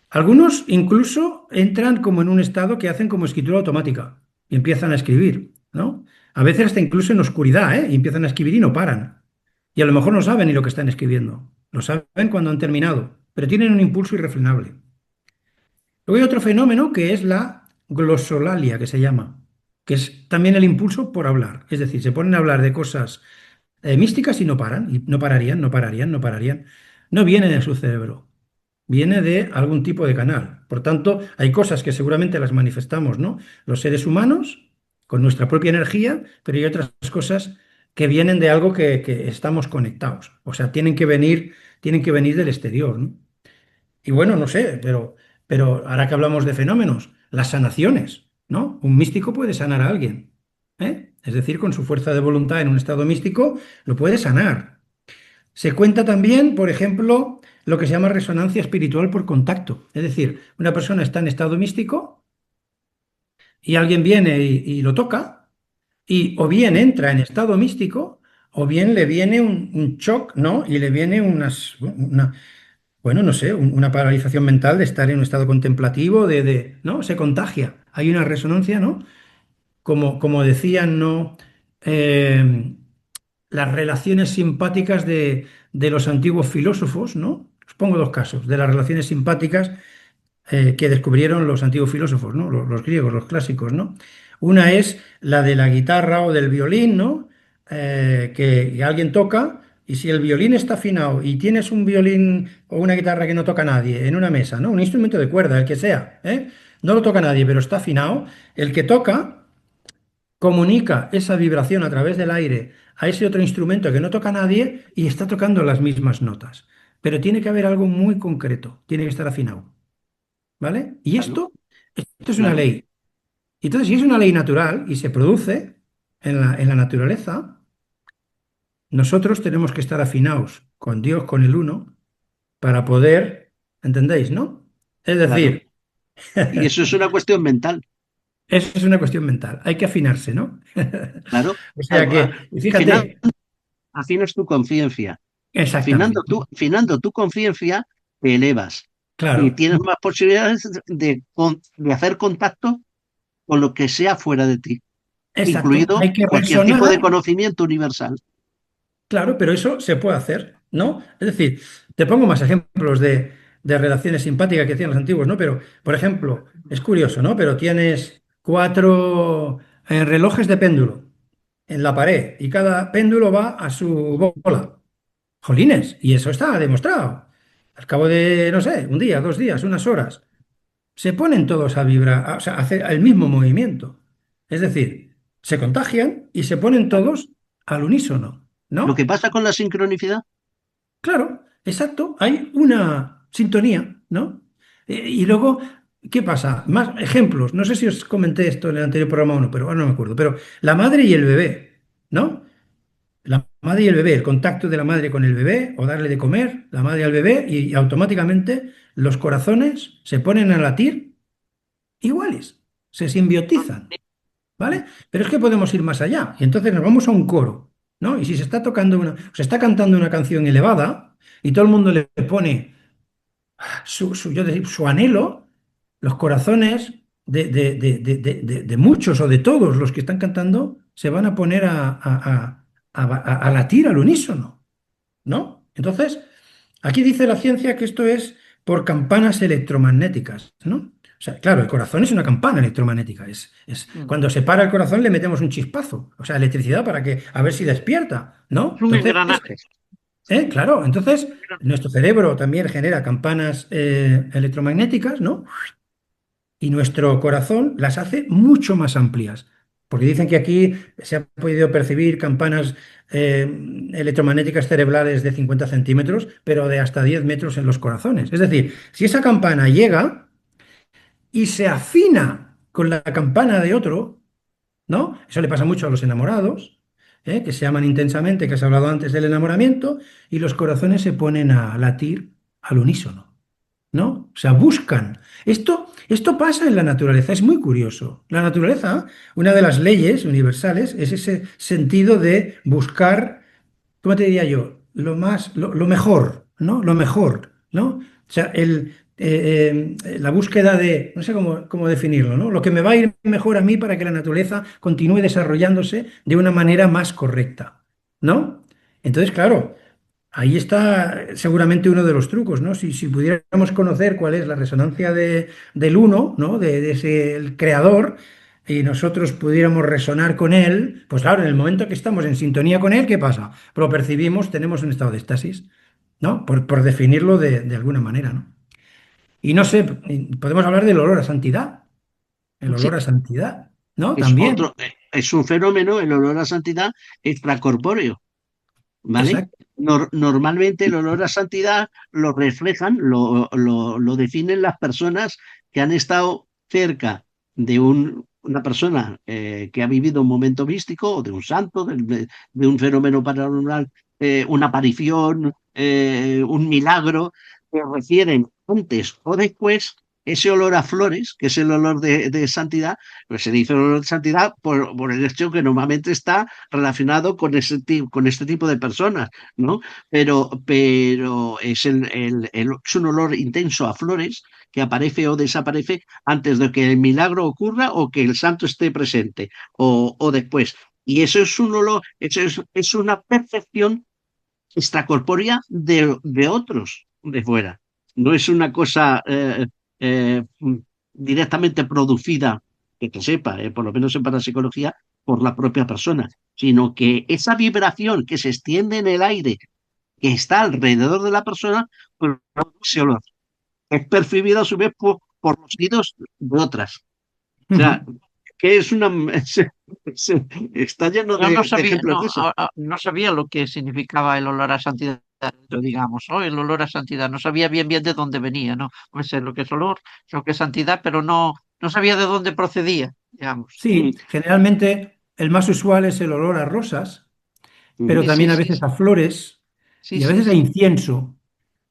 algunos incluso entran como en un estado que hacen como escritura automática y empiezan a escribir, ¿no? A veces hasta incluso en oscuridad, ¿eh? Y empiezan a escribir y no paran. Y a lo mejor no saben ni lo que están escribiendo. Lo saben cuando han terminado, pero tienen un impulso irrefrenable. Luego hay otro fenómeno que es la glosolalia, que se llama, que es también el impulso por hablar. Es decir, se ponen a hablar de cosas místicas y no paran, y no pararían, no pararían, no pararían. No viene de su cerebro, viene de algún tipo de canal. Por tanto, hay cosas que seguramente las manifestamos, ¿no? Los seres humanos, con nuestra propia energía, pero hay otras cosas que vienen de algo que estamos conectados. O sea, tienen que venir del exterior, ¿no? Y bueno, no sé, pero ahora que hablamos de fenómenos, las sanaciones, ¿no? Un místico puede sanar a alguien, ¿eh? Es decir, con su fuerza de voluntad en un estado místico, lo puede sanar. Se cuenta también, por ejemplo, lo que se llama resonancia espiritual por contacto. Es decir, una persona está en estado místico y alguien viene y lo toca, y o bien entra en estado místico, o bien le viene un shock, ¿no? Y le viene bueno, no sé, una paralización mental de estar en un estado contemplativo, ¿no? Se contagia. Hay una resonancia, ¿no? Como decían, ¿no? Eh, las relaciones simpáticas de los antiguos filósofos, ¿no? Os pongo dos casos de las relaciones simpáticas que descubrieron los antiguos filósofos, ¿no? Los griegos, los clásicos, ¿no? Una es la de la guitarra o del violín, ¿no? Que alguien toca y si el violín está afinado y tienes un violín o una guitarra que no toca nadie en una mesa, ¿no? Un instrumento de cuerda, el que sea, ¿eh? No lo toca nadie, pero está afinado, el que toca comunica esa vibración a través del aire a ese otro instrumento que no toca nadie y está tocando las mismas notas. Pero tiene que haber algo muy concreto, tiene que estar afinado. ¿Vale? Y claro, esto es una claro. ley. Entonces, si es una ley natural y se produce en la naturaleza, nosotros tenemos que estar afinados con Dios, con el uno, para poder, ¿entendéis, no? Es Claro. decir, Y eso es una cuestión mental, eso es una cuestión mental, hay que afinarse, ¿no? claro. O sea que, Afinas, fíjate, afinas tu conciencia. exactamente, Afinando tu conciencia, te elevas y claro, tienes más posibilidades de hacer contacto con lo que sea fuera de ti, exacto, incluido hay que cualquier tipo de resonar. conocimiento universal. Claro, pero eso se puede hacer, ¿no? Es decir, te pongo más ejemplos de relaciones simpáticas que hacían los antiguos, ¿no? Pero, por ejemplo, es curioso, ¿no? Pero tienes cuatro relojes de péndulo en la pared y cada péndulo va a su bola. Jolines, y eso está demostrado. Al cabo de, no sé, un día, 2 días, unas horas, se ponen todos a vibrar, o sea, a hacer el mismo movimiento. Es decir, se contagian y se ponen todos al unísono, Lo que ¿no? pasa con la sincronicidad, Claro, exacto. Hay una sintonía, ¿no? Y luego, ¿qué pasa? Más ejemplos. No sé si os comenté esto en el anterior programa o no, pero ahora no me acuerdo. Pero la madre y el bebé, ¿no? La madre y el bebé, el contacto de la madre con el bebé o darle de comer, la madre al bebé, y automáticamente los corazones se ponen a latir iguales, se simbiotizan, ¿vale? Pero es que podemos ir más allá. Y entonces nos vamos a un coro, ¿no? Y si se está tocando se está cantando una canción elevada y todo el mundo le pone su anhelo, los corazones de muchos o de todos los que están cantando se van a poner a latir al unísono, ¿no? Entonces, aquí dice la ciencia que esto es por campanas electromagnéticas, ¿no? O sea, claro, el corazón es una campana electromagnética. Mm. Cuando se para el corazón le metemos un chispazo, o sea, electricidad para que a ver si despierta, ¿no? Es un Entonces, engranaje. claro, entonces nuestro cerebro también genera campanas electromagnéticas, ¿no? Y nuestro corazón las hace mucho más amplias. Porque dicen que aquí se ha podido percibir campanas eh, electromagnéticas cerebrales de 50 centímetros, pero de hasta 10 metros en los corazones. Es decir, si esa campana llega y se afina con la campana de otro, ¿no? Eso le pasa mucho a los enamorados, que se aman intensamente, que has hablado antes del enamoramiento, y los corazones se ponen a latir al unísono. ¿No? O sea, buscan. Esto pasa en la naturaleza, es muy curioso. La naturaleza, una de las leyes universales, es ese sentido de buscar, ¿cómo te diría yo? Lo mejor, ¿no? Lo mejor, ¿no? O sea, la búsqueda de, no sé cómo definirlo, ¿no? Lo que me va a ir mejor a mí para que la naturaleza continúe desarrollándose de una manera más correcta, ¿no? Entonces, claro. Ahí está seguramente uno de los trucos, ¿no? Si pudiéramos conocer cuál es la resonancia del uno, ¿no? De ese el creador, y nosotros pudiéramos resonar con él, pues claro, en el momento que estamos en sintonía con él, ¿qué pasa? Lo percibimos, tenemos un estado de estasis, ¿no? Por definirlo de alguna manera, ¿no? Y no sé, podemos hablar del olor a santidad, el Sí, olor a santidad, ¿no? es También, otro, es un fenómeno, el olor a santidad extracorpóreo, ¿vale? exacto. Normalmente el olor a santidad lo reflejan, lo definen las personas que han estado cerca de una persona que ha vivido un momento místico o de un santo, de un fenómeno paranormal, una aparición, un milagro, que refieren antes o después ese olor a flores, que es el olor de santidad, pues se dice olor de santidad por el hecho que normalmente está relacionado con con este tipo de personas, ¿no? Pero es, es un olor intenso a flores que aparece o desaparece antes de que el milagro ocurra o que el santo esté presente o después. Y eso es un olor, eso es una percepción extracorpórea de otros de fuera. No es una cosa directamente producida, que sepa, por lo menos en parapsicología, por la propia persona, sino que esa vibración que se extiende en el aire, que está alrededor de la persona, pues ese olor es percibida a su vez por los oídos de otras. O sea, Ujú. que es una... está lleno Yo no de sabía, ejemplos de eso. no sabía lo que significaba el olor a santidad, digamos, ¿no? El olor a santidad. No sabía bien de dónde venía, ¿no? Pues sé lo que es olor, sé lo que es santidad, pero no sabía de dónde procedía, digamos. Sí, generalmente el más usual es el olor a rosas, pero Mm. Sí, sí, también a sí, veces a flores sí, y a sí, veces a sí. incienso.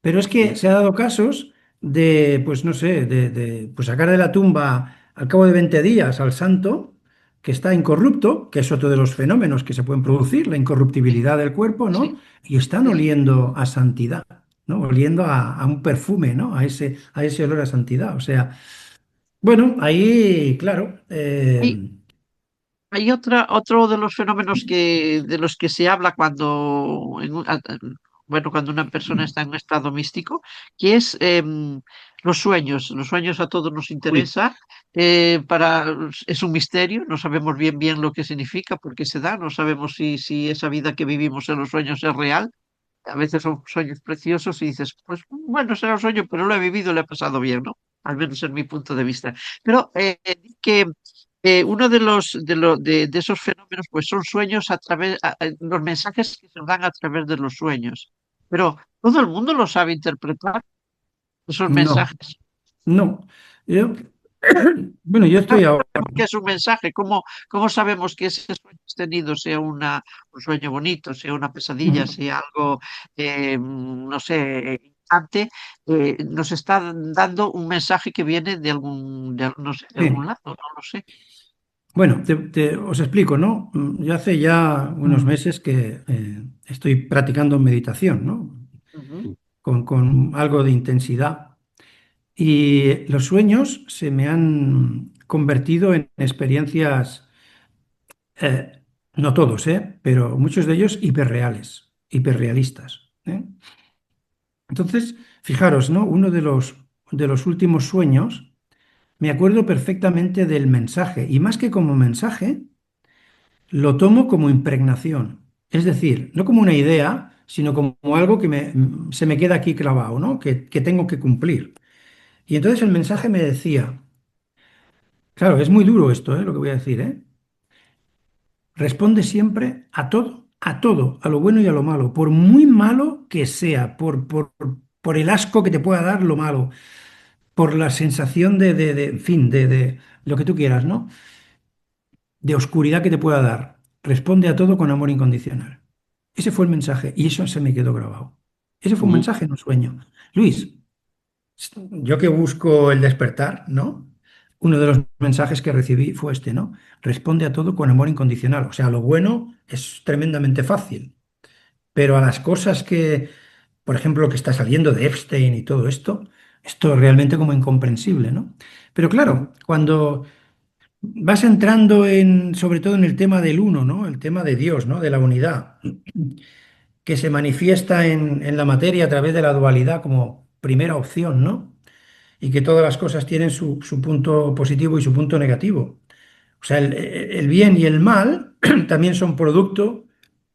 Pero es que se ha dado casos de, pues no sé, pues sacar de la tumba al cabo de 20 días al santo, que está incorrupto, que es otro de los fenómenos que se pueden producir, la Sí, incorruptibilidad del cuerpo, ¿no? sí, Y están sí, sí. oliendo a santidad, ¿no? Oliendo a un perfume, ¿no? A ese olor a santidad. O sea, bueno, ahí, claro. Hay otro de los fenómenos de los que se habla cuando, bueno, cuando una persona está en un estado místico, que es los sueños. Los sueños a todos nos Uy, interesa. Es un misterio, no sabemos bien lo que significa, por qué se da, no sabemos si esa vida que vivimos en los sueños es real. A veces son sueños preciosos y dices, pues bueno, será un sueño, pero lo he vivido, lo he pasado bien, ¿no? Al menos en mi punto de vista. Pero que uno de esos fenómenos, pues son sueños los mensajes que se dan a través de los sueños. Pero todo el mundo lo sabe interpretar, esos No, mensajes. no. Bueno, yo estoy ahora. Que es un mensaje. ¿Cómo sabemos que ese sueño que has tenido sea un sueño bonito, sea una pesadilla, sea algo, no sé, instante? Nos está dando un mensaje que viene no sé, de algún Sí. lado, no lo sé. Bueno, os explico, ¿no? Yo hace ya unos meses que estoy practicando meditación, ¿no? Ujú. Con algo de intensidad. Y los sueños se me han convertido en experiencias, no todos, pero muchos de ellos hiperreales, hiperrealistas, ¿eh? Entonces, fijaros, ¿no? Uno de los últimos sueños, me acuerdo perfectamente del mensaje, y más que como mensaje, lo tomo como impregnación. Es decir, no como una idea, sino como algo que se me queda aquí clavado, ¿no? Que tengo que cumplir. Y entonces el mensaje me decía, claro, es muy duro esto, lo que voy a decir, ¿eh? Responde siempre a todo, a lo bueno y a lo malo, por muy malo que sea, por el asco que te pueda dar lo malo, por la sensación en fin, de lo que tú quieras, ¿no? De oscuridad que te pueda dar. Responde a todo con amor incondicional. Ese fue el mensaje y eso se me quedó grabado. Ese fue un Ujú. mensaje, no un sueño. Luis, yo que busco el despertar, ¿no? Uno de los mensajes que recibí fue este, ¿no? Responde a todo con amor incondicional. O sea, lo bueno es tremendamente fácil, pero a las cosas que, por ejemplo, que está saliendo de Epstein y todo esto es realmente como incomprensible, ¿no? Pero claro, cuando vas entrando sobre todo en el tema del uno, ¿no? El tema de Dios, ¿no? De la unidad, que se manifiesta en la materia a través de la dualidad como primera opción, ¿no? Y que todas las cosas tienen su punto positivo y su punto negativo. O sea, el bien y el mal también son producto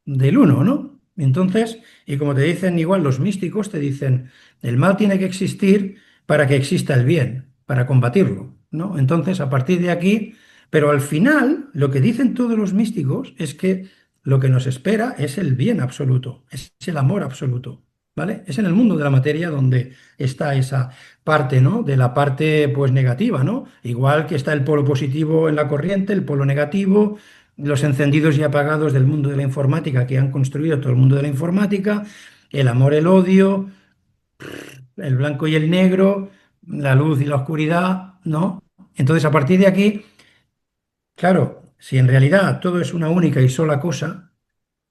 del uno, ¿no? Entonces, y como te dicen igual los místicos, te dicen, el mal tiene que existir para que exista el bien, para combatirlo, ¿no? Entonces, a partir de aquí, pero al final, lo que dicen todos los místicos es que lo que nos espera es el bien absoluto, es el amor absoluto, ¿vale? Es en el mundo de la materia donde está esa parte, ¿no? De la parte, pues, negativa, ¿no? Igual que está el polo positivo en la corriente, el polo negativo, los encendidos y apagados del mundo de la informática que han construido todo el mundo de la informática, el amor, el odio, el blanco y el negro, la luz y la oscuridad, ¿no? Entonces, a partir de aquí, claro, si en realidad todo es una única y sola cosa,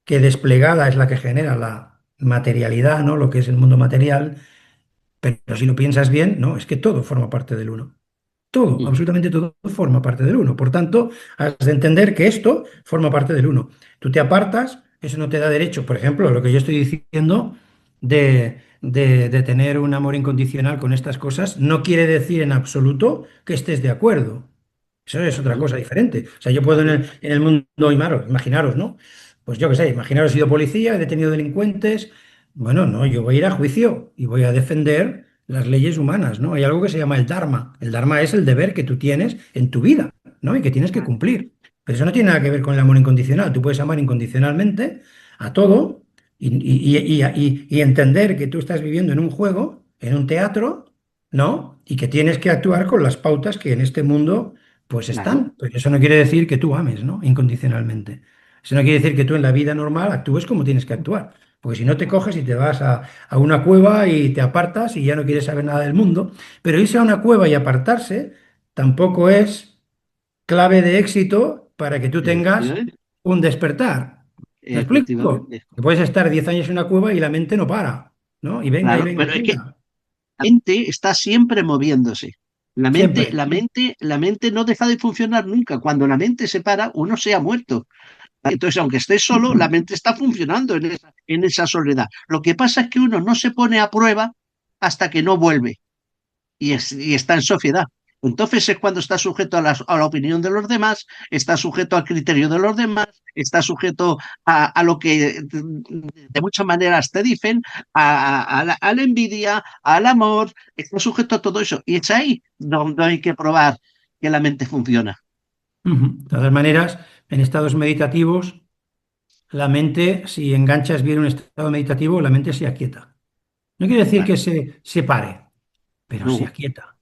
que desplegada es la que genera la materialidad, ¿no? Lo que es el mundo material, pero si lo piensas bien, no, es que todo forma parte del uno. Todo, Ujú. absolutamente todo forma parte del uno. Por tanto, has de entender que esto forma parte del uno. Tú te apartas, eso no te da derecho. Por ejemplo, lo que yo estoy diciendo de tener un amor incondicional con estas cosas, no quiere decir en absoluto que estés de acuerdo. Eso es otra Ujú. cosa diferente. O sea, yo puedo en el mundo, imaginaros, ¿no? Pues yo qué sé, imaginaros, he sido policía, he detenido delincuentes. Bueno, no, yo voy a ir a juicio y voy a defender las leyes humanas, ¿no? Hay algo que se llama el Dharma. El Dharma es el deber que tú tienes en tu vida, ¿no? Y que tienes que cumplir. Pero eso no tiene nada que ver con el amor incondicional. Tú puedes amar incondicionalmente a todo y entender que tú estás viviendo en un juego, en un teatro, ¿no? Y que tienes que actuar con las pautas que en este mundo pues Claro. están. Pero eso no quiere decir que tú ames, ¿no? Incondicionalmente. Eso no quiere decir que tú en la vida normal actúes como tienes que actuar. Porque si no te coges y te vas a una cueva y te apartas y ya no quieres saber nada del mundo. Pero irse a una cueva y apartarse tampoco es clave de éxito para que tú tengas Efectivamente. un despertar. ¿Me explico? Efectivamente. Que puedes estar 10 años en una cueva y la mente no para, ¿no? Y venga, y Claro, venga, y pero es que venga. la mente está siempre moviéndose. Siempre. La mente no deja de funcionar nunca. Cuando la mente se para, uno se ha muerto. Entonces, aunque estés solo, la mente está funcionando en esa soledad. Lo que pasa es que uno no se pone a prueba hasta que no vuelve y está en sociedad. Entonces es cuando está sujeto a la opinión de los demás, está sujeto al criterio de los demás, está sujeto a lo que de muchas maneras te dicen, a la envidia, al amor, está sujeto a todo eso. Y es ahí donde hay que probar que la mente funciona. Ujú. De todas maneras, en estados meditativos, la mente, si enganchas bien un estado meditativo, la mente se aquieta. No quiere decir Vale. que se pare, pero se No, aquieta.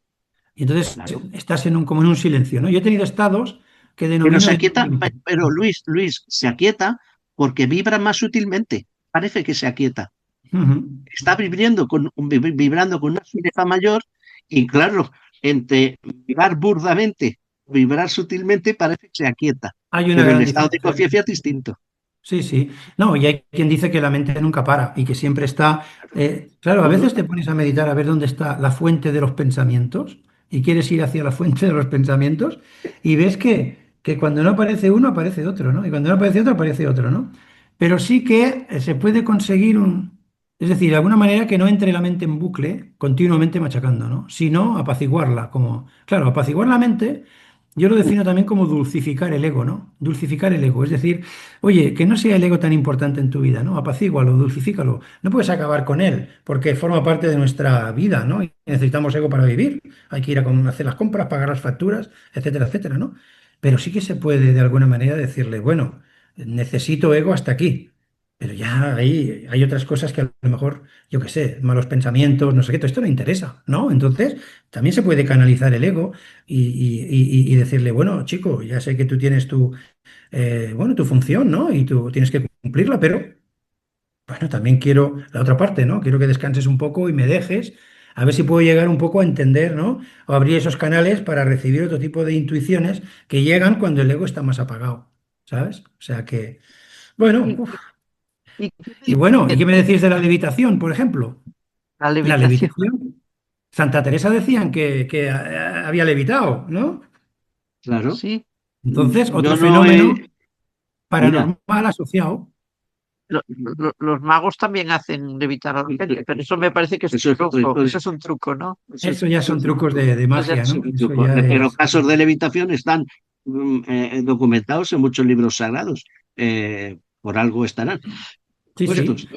Y entonces claro. estás como en un silencio, ¿no? Yo he tenido estados que Pero denomino se de aquieta, limpieza. pero Luis, se aquieta porque vibra más sutilmente. Parece que se aquieta. Ujú. Está vibrando con una fineza mayor y claro, entre vibrar burdamente, vibrar sutilmente, parece que se aquieta. Hay una Pero el gran estado de diferencia. conciencia es distinto. Sí, sí. No, y hay quien dice que la mente nunca para y que siempre está. Claro, a veces Ujú. te pones a meditar a ver dónde está la fuente de los pensamientos y quieres ir hacia la fuente de los pensamientos y ves que cuando no aparece uno aparece otro, ¿no? Y cuando no aparece otro aparece otro, ¿no? Pero sí que se puede conseguir es decir, de alguna manera que no entre la mente en bucle continuamente machacando, ¿no? Sino apaciguarla, como, claro, apaciguar la mente. Yo lo defino también como dulcificar el ego, ¿no? Dulcificar el ego, es decir, oye, que no sea el ego tan importante en tu vida, ¿no? Apacígualo, dulcifícalo. No puedes acabar con él, porque forma parte de nuestra vida, ¿no? Y necesitamos ego para vivir. Hay que ir a hacer las compras, pagar las facturas, etcétera, etcétera, ¿no? Pero sí que se puede de alguna manera decirle, bueno, necesito ego hasta aquí. Pero ya hay otras cosas que a lo mejor, yo qué sé, malos pensamientos, no sé qué, todo esto no interesa, ¿no? Entonces, también se puede canalizar el ego y decirle, bueno, chico, ya sé que tú tienes bueno, tu función, ¿no? Y tú tienes que cumplirla, pero bueno, también quiero la otra parte, ¿no? Quiero que descanses un poco y me dejes, a ver si puedo llegar un poco a entender, ¿no? O abrir esos canales para recibir otro tipo de intuiciones que llegan cuando el ego está más apagado, ¿sabes? O sea que, bueno, ¿Y, uf. y qué Y me bueno, ¿y dices qué me de decís de la levitación, por ejemplo? la La levitación? levitación. Santa Teresa decían que había levitado, ¿no? Claro. Sí. Entonces, otro Yo no fenómeno he. paranormal Mira, asociado. Los magos también hacen levitar a la gente, pero eso me parece que es eso un es otro, truco, eso es un truco, ¿no? Eso ya son trucos de Eso ya magia, es ¿no? un Eso truco. ya pero es. casos de levitación están documentados en muchos libros sagrados. Por algo estarán Sí, sí. puestos.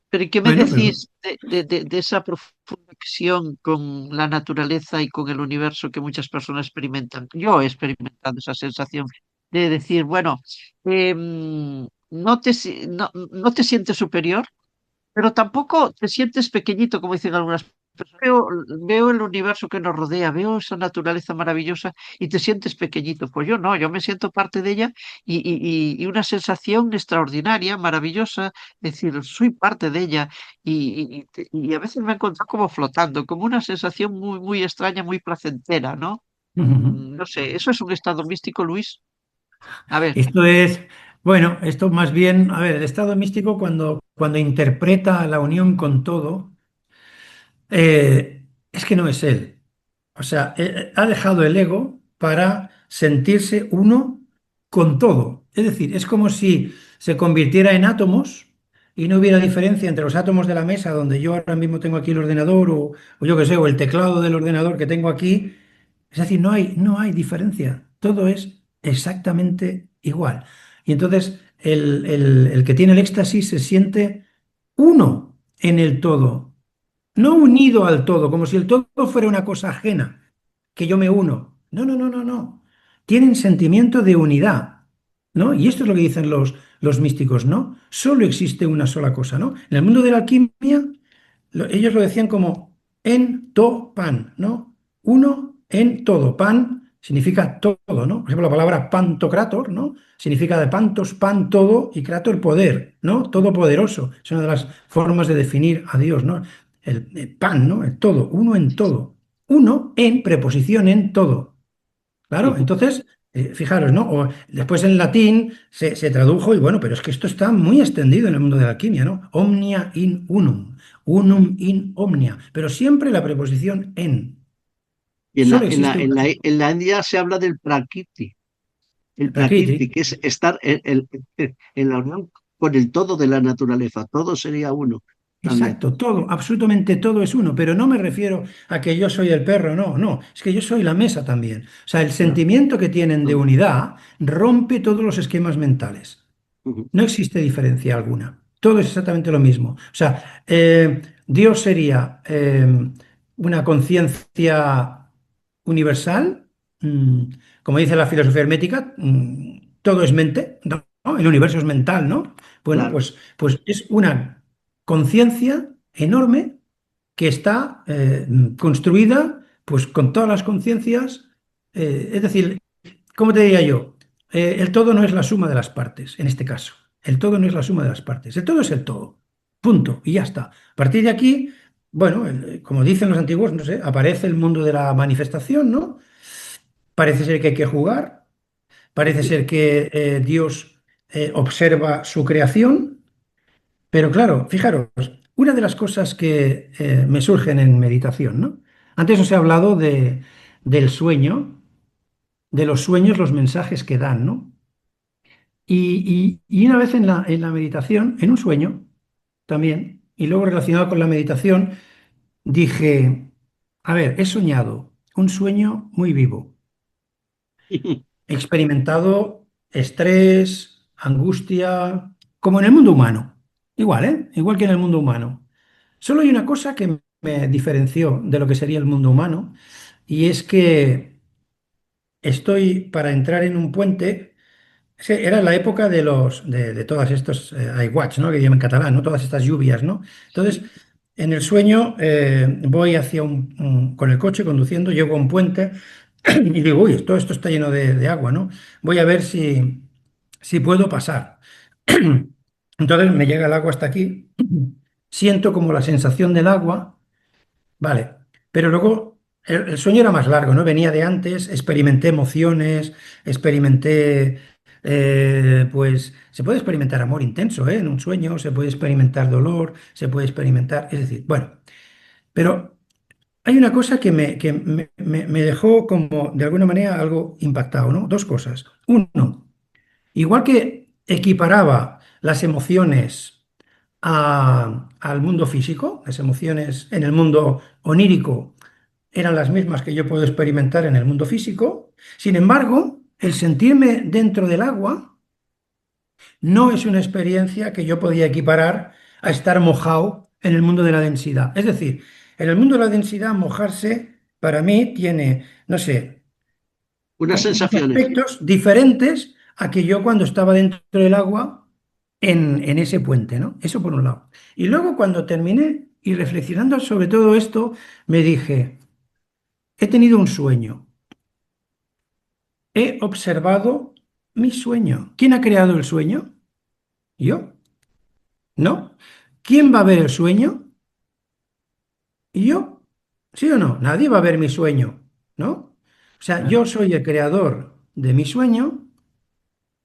Pero ¿y qué me Bueno, pero decís de esa profunda conexión con la naturaleza y con el universo que muchas personas experimentan? Yo he experimentado esa sensación de decir, bueno, no te sientes superior, pero tampoco te sientes pequeñito, como dicen algunas personas. Veo el universo que nos rodea, veo esa naturaleza maravillosa y te sientes pequeñito. Pues yo no, yo me siento parte de ella y una sensación extraordinaria, maravillosa, es decir, soy parte de ella y a veces me encuentro como flotando, como una sensación muy, muy extraña, muy placentera, ¿no? ujú. No sé, ¿eso es un estado místico, Luis? A ver, Esto es, bueno, esto más bien, a ver, el estado místico cuando interpreta la unión con todo, es que no es él. O sea, ha dejado el ego para sentirse uno con todo. Es decir, es como si se convirtiera en átomos y no hubiera diferencia entre los átomos de la mesa, donde yo ahora mismo tengo aquí el ordenador, o yo qué sé, o el teclado del ordenador que tengo aquí. Es decir, no hay diferencia. Todo es exactamente igual. Y entonces el que tiene el éxtasis se siente uno en el todo, no unido al todo, como si el todo fuera una cosa ajena, que yo me uno. No, no, no, no, no. Tienen sentimiento de unidad, ¿no? Y esto es lo que dicen los místicos, ¿no? Solo existe una sola cosa, ¿no? En el mundo de la alquimia, ellos lo decían como en to pan, ¿no? Uno en todo. Pan significa todo, ¿no? Por ejemplo, la palabra pantocrator, ¿no? Significa de pantos, pan, todo, y krator, poder, ¿no? Todopoderoso. Es una de las formas de definir a Dios, ¿no? El pan, ¿no? El todo, uno en todo. Uno en preposición en todo. Claro, Ujú. entonces, fijaros, ¿no? O después en latín se tradujo y bueno, pero es que esto está muy extendido en el mundo de la alquimia, ¿no? Omnia in unum, unum in omnia, pero siempre la preposición en. Y Solo existe una sola. en la India se habla del prakriti. El Prakriti. prakriti, que es estar en la unión con el todo de la naturaleza. Todo sería uno también. Exacto, todo, absolutamente todo es uno, pero no me refiero a que yo soy el perro, no, no, es que yo soy la mesa también. O sea, el Claro. sentimiento que tienen de unidad rompe todos los esquemas mentales. Ujú. No existe diferencia alguna. Todo es exactamente lo mismo. O sea, Dios sería una conciencia universal, mm, como dice la filosofía hermética, todo es mente, ¿no? El universo es mental, ¿no? Bueno, Claro. pues es una conciencia enorme que está construida pues con todas las conciencias, es decir, ¿cómo te diría yo? El todo no es la suma de las partes, en este caso. El todo no es la suma de las partes. El todo es el todo. Punto. Y ya está. A partir de aquí, bueno, como dicen los antiguos, no sé, aparece el mundo de la manifestación, ¿no? Parece ser que hay que jugar, parece ser que Dios observa su creación, pero claro, fijaros, una de las cosas que me surgen en meditación, ¿no? Antes os he hablado del sueño, de los sueños, los mensajes que dan, ¿no? Y una vez en la meditación, en un sueño también, y luego relacionado con la meditación, dije, a ver, he soñado un sueño muy vivo. He experimentado estrés, angustia, como en el mundo humano. Igual, ¿eh? Igual que en el mundo humano. Solo hay una cosa que me diferenció de lo que sería el mundo humano, y es que estoy para entrar en un puente. Sí, era la época de todas estos aiguats, ¿no? Que llaman en catalán, ¿no? Todas estas lluvias, ¿no? Entonces, en el sueño voy hacia con el coche conduciendo, llego a un puente y digo, uy, todo esto está lleno de agua, ¿no? Voy a ver si puedo pasar. Entonces me llega el agua hasta aquí, siento como la sensación del agua. Vale, pero luego el sueño era más largo, ¿no? Venía de antes, experimenté emociones, experimenté, pues se puede experimentar amor intenso, ¿eh? En un sueño, se puede experimentar dolor, se puede experimentar, es decir, bueno, pero hay una cosa que me dejó como, de alguna manera, algo impactado, ¿no? Dos cosas. Uno, igual que equiparaba las emociones al mundo físico, las emociones en el mundo onírico eran las mismas que yo puedo experimentar en el mundo físico. Sin embargo, el sentirme dentro del agua no es una experiencia que yo podía equiparar a estar mojado en el mundo de la densidad. Es decir, en el mundo de la densidad, mojarse para mí tiene, no sé, Unas unos sensaciones. aspectos diferentes a que yo cuando estaba dentro del agua en ese puente, ¿no? Eso por un lado. Y luego cuando terminé y reflexionando sobre todo esto, me dije, he tenido un sueño. He observado mi sueño. ¿Quién ha creado el sueño? ¿Yo? ¿No? ¿Quién va a ver el sueño? ¿Yo? ¿Sí o no? Nadie va a ver mi sueño, ¿no? O sea, yo Claro, soy el creador de mi sueño,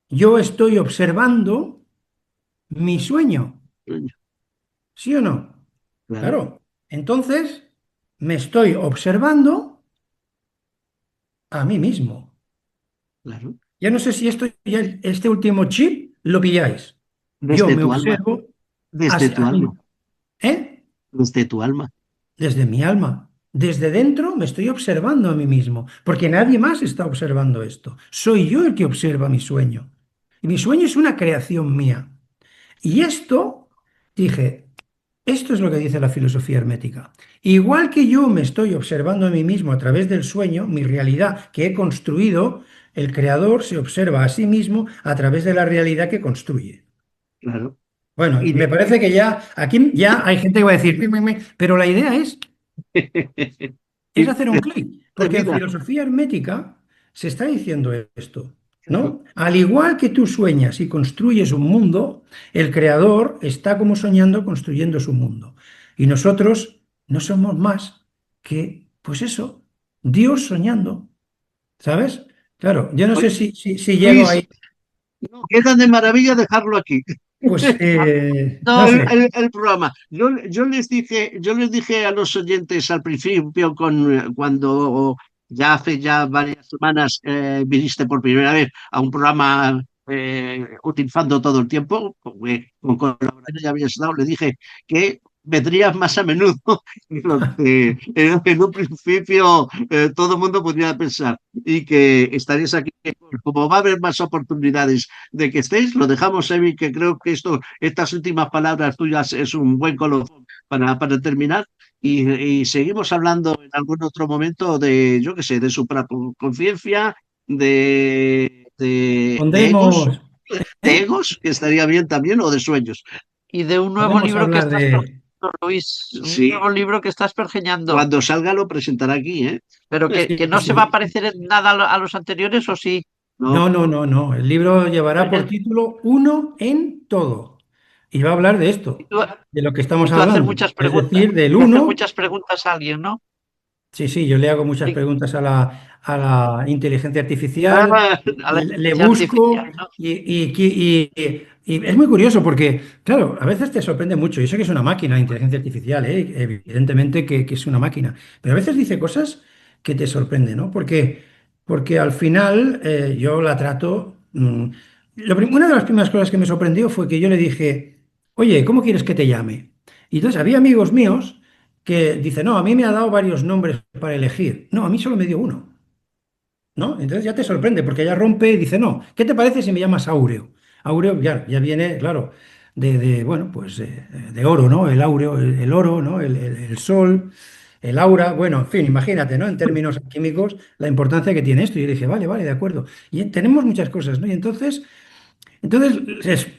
yo estoy observando mi sueño, sueño, ¿sí o no? claro, Claro. Entonces, me estoy observando a mí mismo. claro. Ya no sé si este último chip lo pilláis. Yo Desde me tu alma, observo desde tu a alma, mí. ¿Eh? desde tu alma. Desde mi alma. Desde dentro me estoy observando a mí mismo, porque nadie más está observando esto. Soy yo el que observa mi sueño. Y mi sueño es una creación mía. Y esto, dije, esto es lo que dice la filosofía hermética. Igual que yo me estoy observando a mí mismo a través del sueño, mi realidad que he construido, el creador se observa a sí mismo a través de la realidad que construye. Claro. Bueno, Y me de, parece que ya aquí ya hay gente que va a decir, pero la idea es y hacer un clic, de porque en vida. filosofía hermética se está diciendo esto, Claro, ¿no? Al igual que tú sueñas y construyes un mundo, el creador está como soñando construyendo su mundo. Y nosotros no somos más que, pues eso, Dios soñando, ¿sabes? Claro, yo no sé Oye, si llego Luis, ahí, no, queda de maravilla dejarlo aquí. pues no No, sé, el programa. Yo les dije a los oyentes al principio, cuando ya hace ya varias semanas viniste por primera vez a un programa utilizando todo el tiempo, con colaboradores ya habías estado, le dije que vendrías más a menudo de lo que en un principio todo el mundo podría pensar y que estarías aquí. Como va a haber más oportunidades de que estéis, lo dejamos, Evi, que creo que estas últimas palabras tuyas es un buen colofón para terminar y seguimos hablando en algún otro momento de, yo qué sé, de supraconciencia, de egos, pondremos, ¿eh? que estaría bien también, o de sueños. Y de un nuevo Podemos libro que hablar estás, de... Luis, un Sí. nuevo libro que estás pergeñando, Cuando salga lo presentará aquí, ¿eh? pero que no se va a parecer en nada a los anteriores, ¿o sí? No, No, no, no, no. El libro llevará por Oye, título Uno en todo. Y va a hablar de y esto, tú, de lo que y estamos tú haces hablando. muchas Es preguntas, decir, del y haces uno. muchas preguntas a alguien, ¿no? Sí, sí, yo le hago muchas Sí. preguntas a la inteligencia artificial, Ah, a la le inteligencia busco artificial, ¿no? y es muy curioso porque, claro, a veces te sorprende mucho. Yo sé que es una máquina, la inteligencia artificial, ¿eh? Evidentemente que es una máquina, pero a veces dice cosas que te sorprenden, ¿no? Porque al final yo la trato. Una de las primeras cosas que me sorprendió fue que yo le dije, oye, ¿cómo quieres que te llame? Y entonces había amigos míos que dice, no, a mí me ha dado varios nombres para elegir. No, a mí solo me dio uno, ¿no? Entonces ya te sorprende porque ella rompe y dice, no, ¿qué te parece si me llamas Áureo? Áureo ya viene, claro, bueno, pues de oro, ¿no? El áureo, el oro, ¿no? El sol, el aura, bueno, en fin, imagínate, ¿no? En términos químicos, la importancia que tiene esto. Y yo dije, vale, vale, de acuerdo. Y tenemos muchas cosas, ¿no? Y entonces,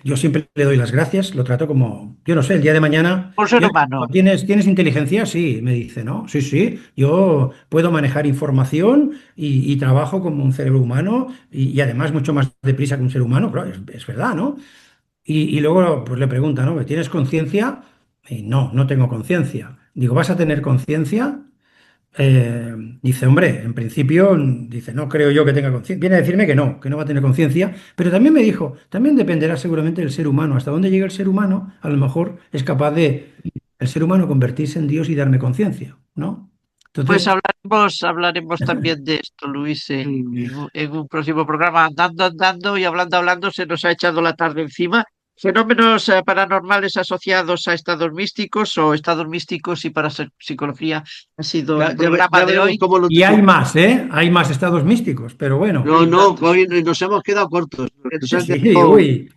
yo siempre le doy las gracias, lo trato como, yo no sé, el día de mañana, Un ser yo, humano. ¿tienes inteligencia? Sí, me dice, ¿no? Sí, sí, yo puedo manejar información y trabajo como un cerebro humano y además mucho más deprisa que un ser humano, claro, es verdad, ¿no? Y luego pues le pregunta, ¿no? ¿Tienes conciencia? Y no, no tengo conciencia. Digo, ¿vas a tener conciencia? Dice, hombre, en principio, dice, no creo yo que tenga conciencia. Viene a decirme que no va a tener conciencia, pero también me dijo, también dependerá seguramente del ser humano. Hasta dónde llega el ser humano, a lo mejor es capaz de el ser humano convertirse en Dios y darme conciencia, ¿no? Pues Entonces, hablaremos también de esto, Luis, en un próximo programa. Andando y hablando, se nos ha echado la tarde encima. Fenómenos paranormales asociados a estados místicos o estados místicos y parapsicología ha sido el programa ya de veremos hoy. cómo lo y tengo. hay más, ¿eh? Hay más estados místicos, pero bueno. No, Hay no, tantos. hoy nos hemos quedado cortos. Nos han Sí, quedado, uy.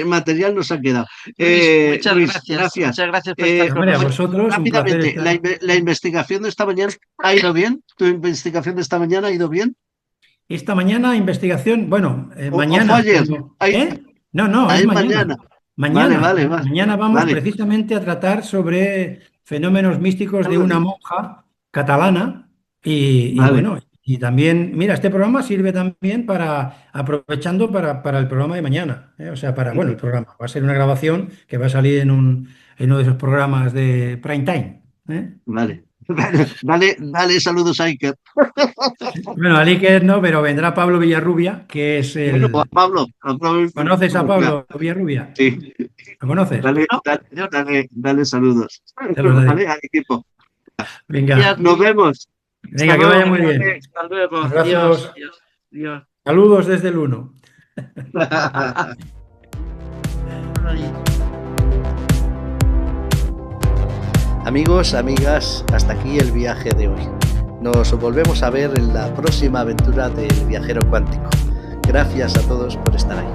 material nos ha quedado. Luis, muchas Luis, gracias. gracias. Muchas gracias por estar con Hombre, a Oye, nosotros. vosotros, un placer rápidamente, estar. la investigación de esta mañana ha ido bien. ¿Tu investigación de esta mañana ha ido bien? Esta mañana, investigación, bueno, O fue mañana, ayer? ¿eh? No, no, es Es mañana. mañana. Vale, Mañana, vale, vale. mañana vamos Vale, precisamente a tratar sobre fenómenos místicos de una monja catalana y vale. bueno, y también, mira, este programa sirve también aprovechando para el programa de mañana, ¿eh? O sea, bueno, el programa va a ser una grabación que va a salir en uno de esos programas de prime time, ¿eh? Vale. Dale saludos a Iker. Bueno, al Iker no, pero vendrá Pablo Villarrubia, que es Bueno, el... A Pablo, ¿Conoces a ya, Pablo Villarrubia? sí. ¿Lo conoces? No, yo no. Dale saludos. Te los daré. Vale, al equipo. Venga, Gracias, Nos Luis. vemos. venga, Hasta que luego. vaya muy bien. Hasta luego. Adiós. Abrazos, Adiós. Adiós. saludos desde el uno. Amigos, amigas, hasta aquí el viaje de hoy. Nos volvemos a ver en la próxima aventura del viajero cuántico. Gracias a todos por estar ahí.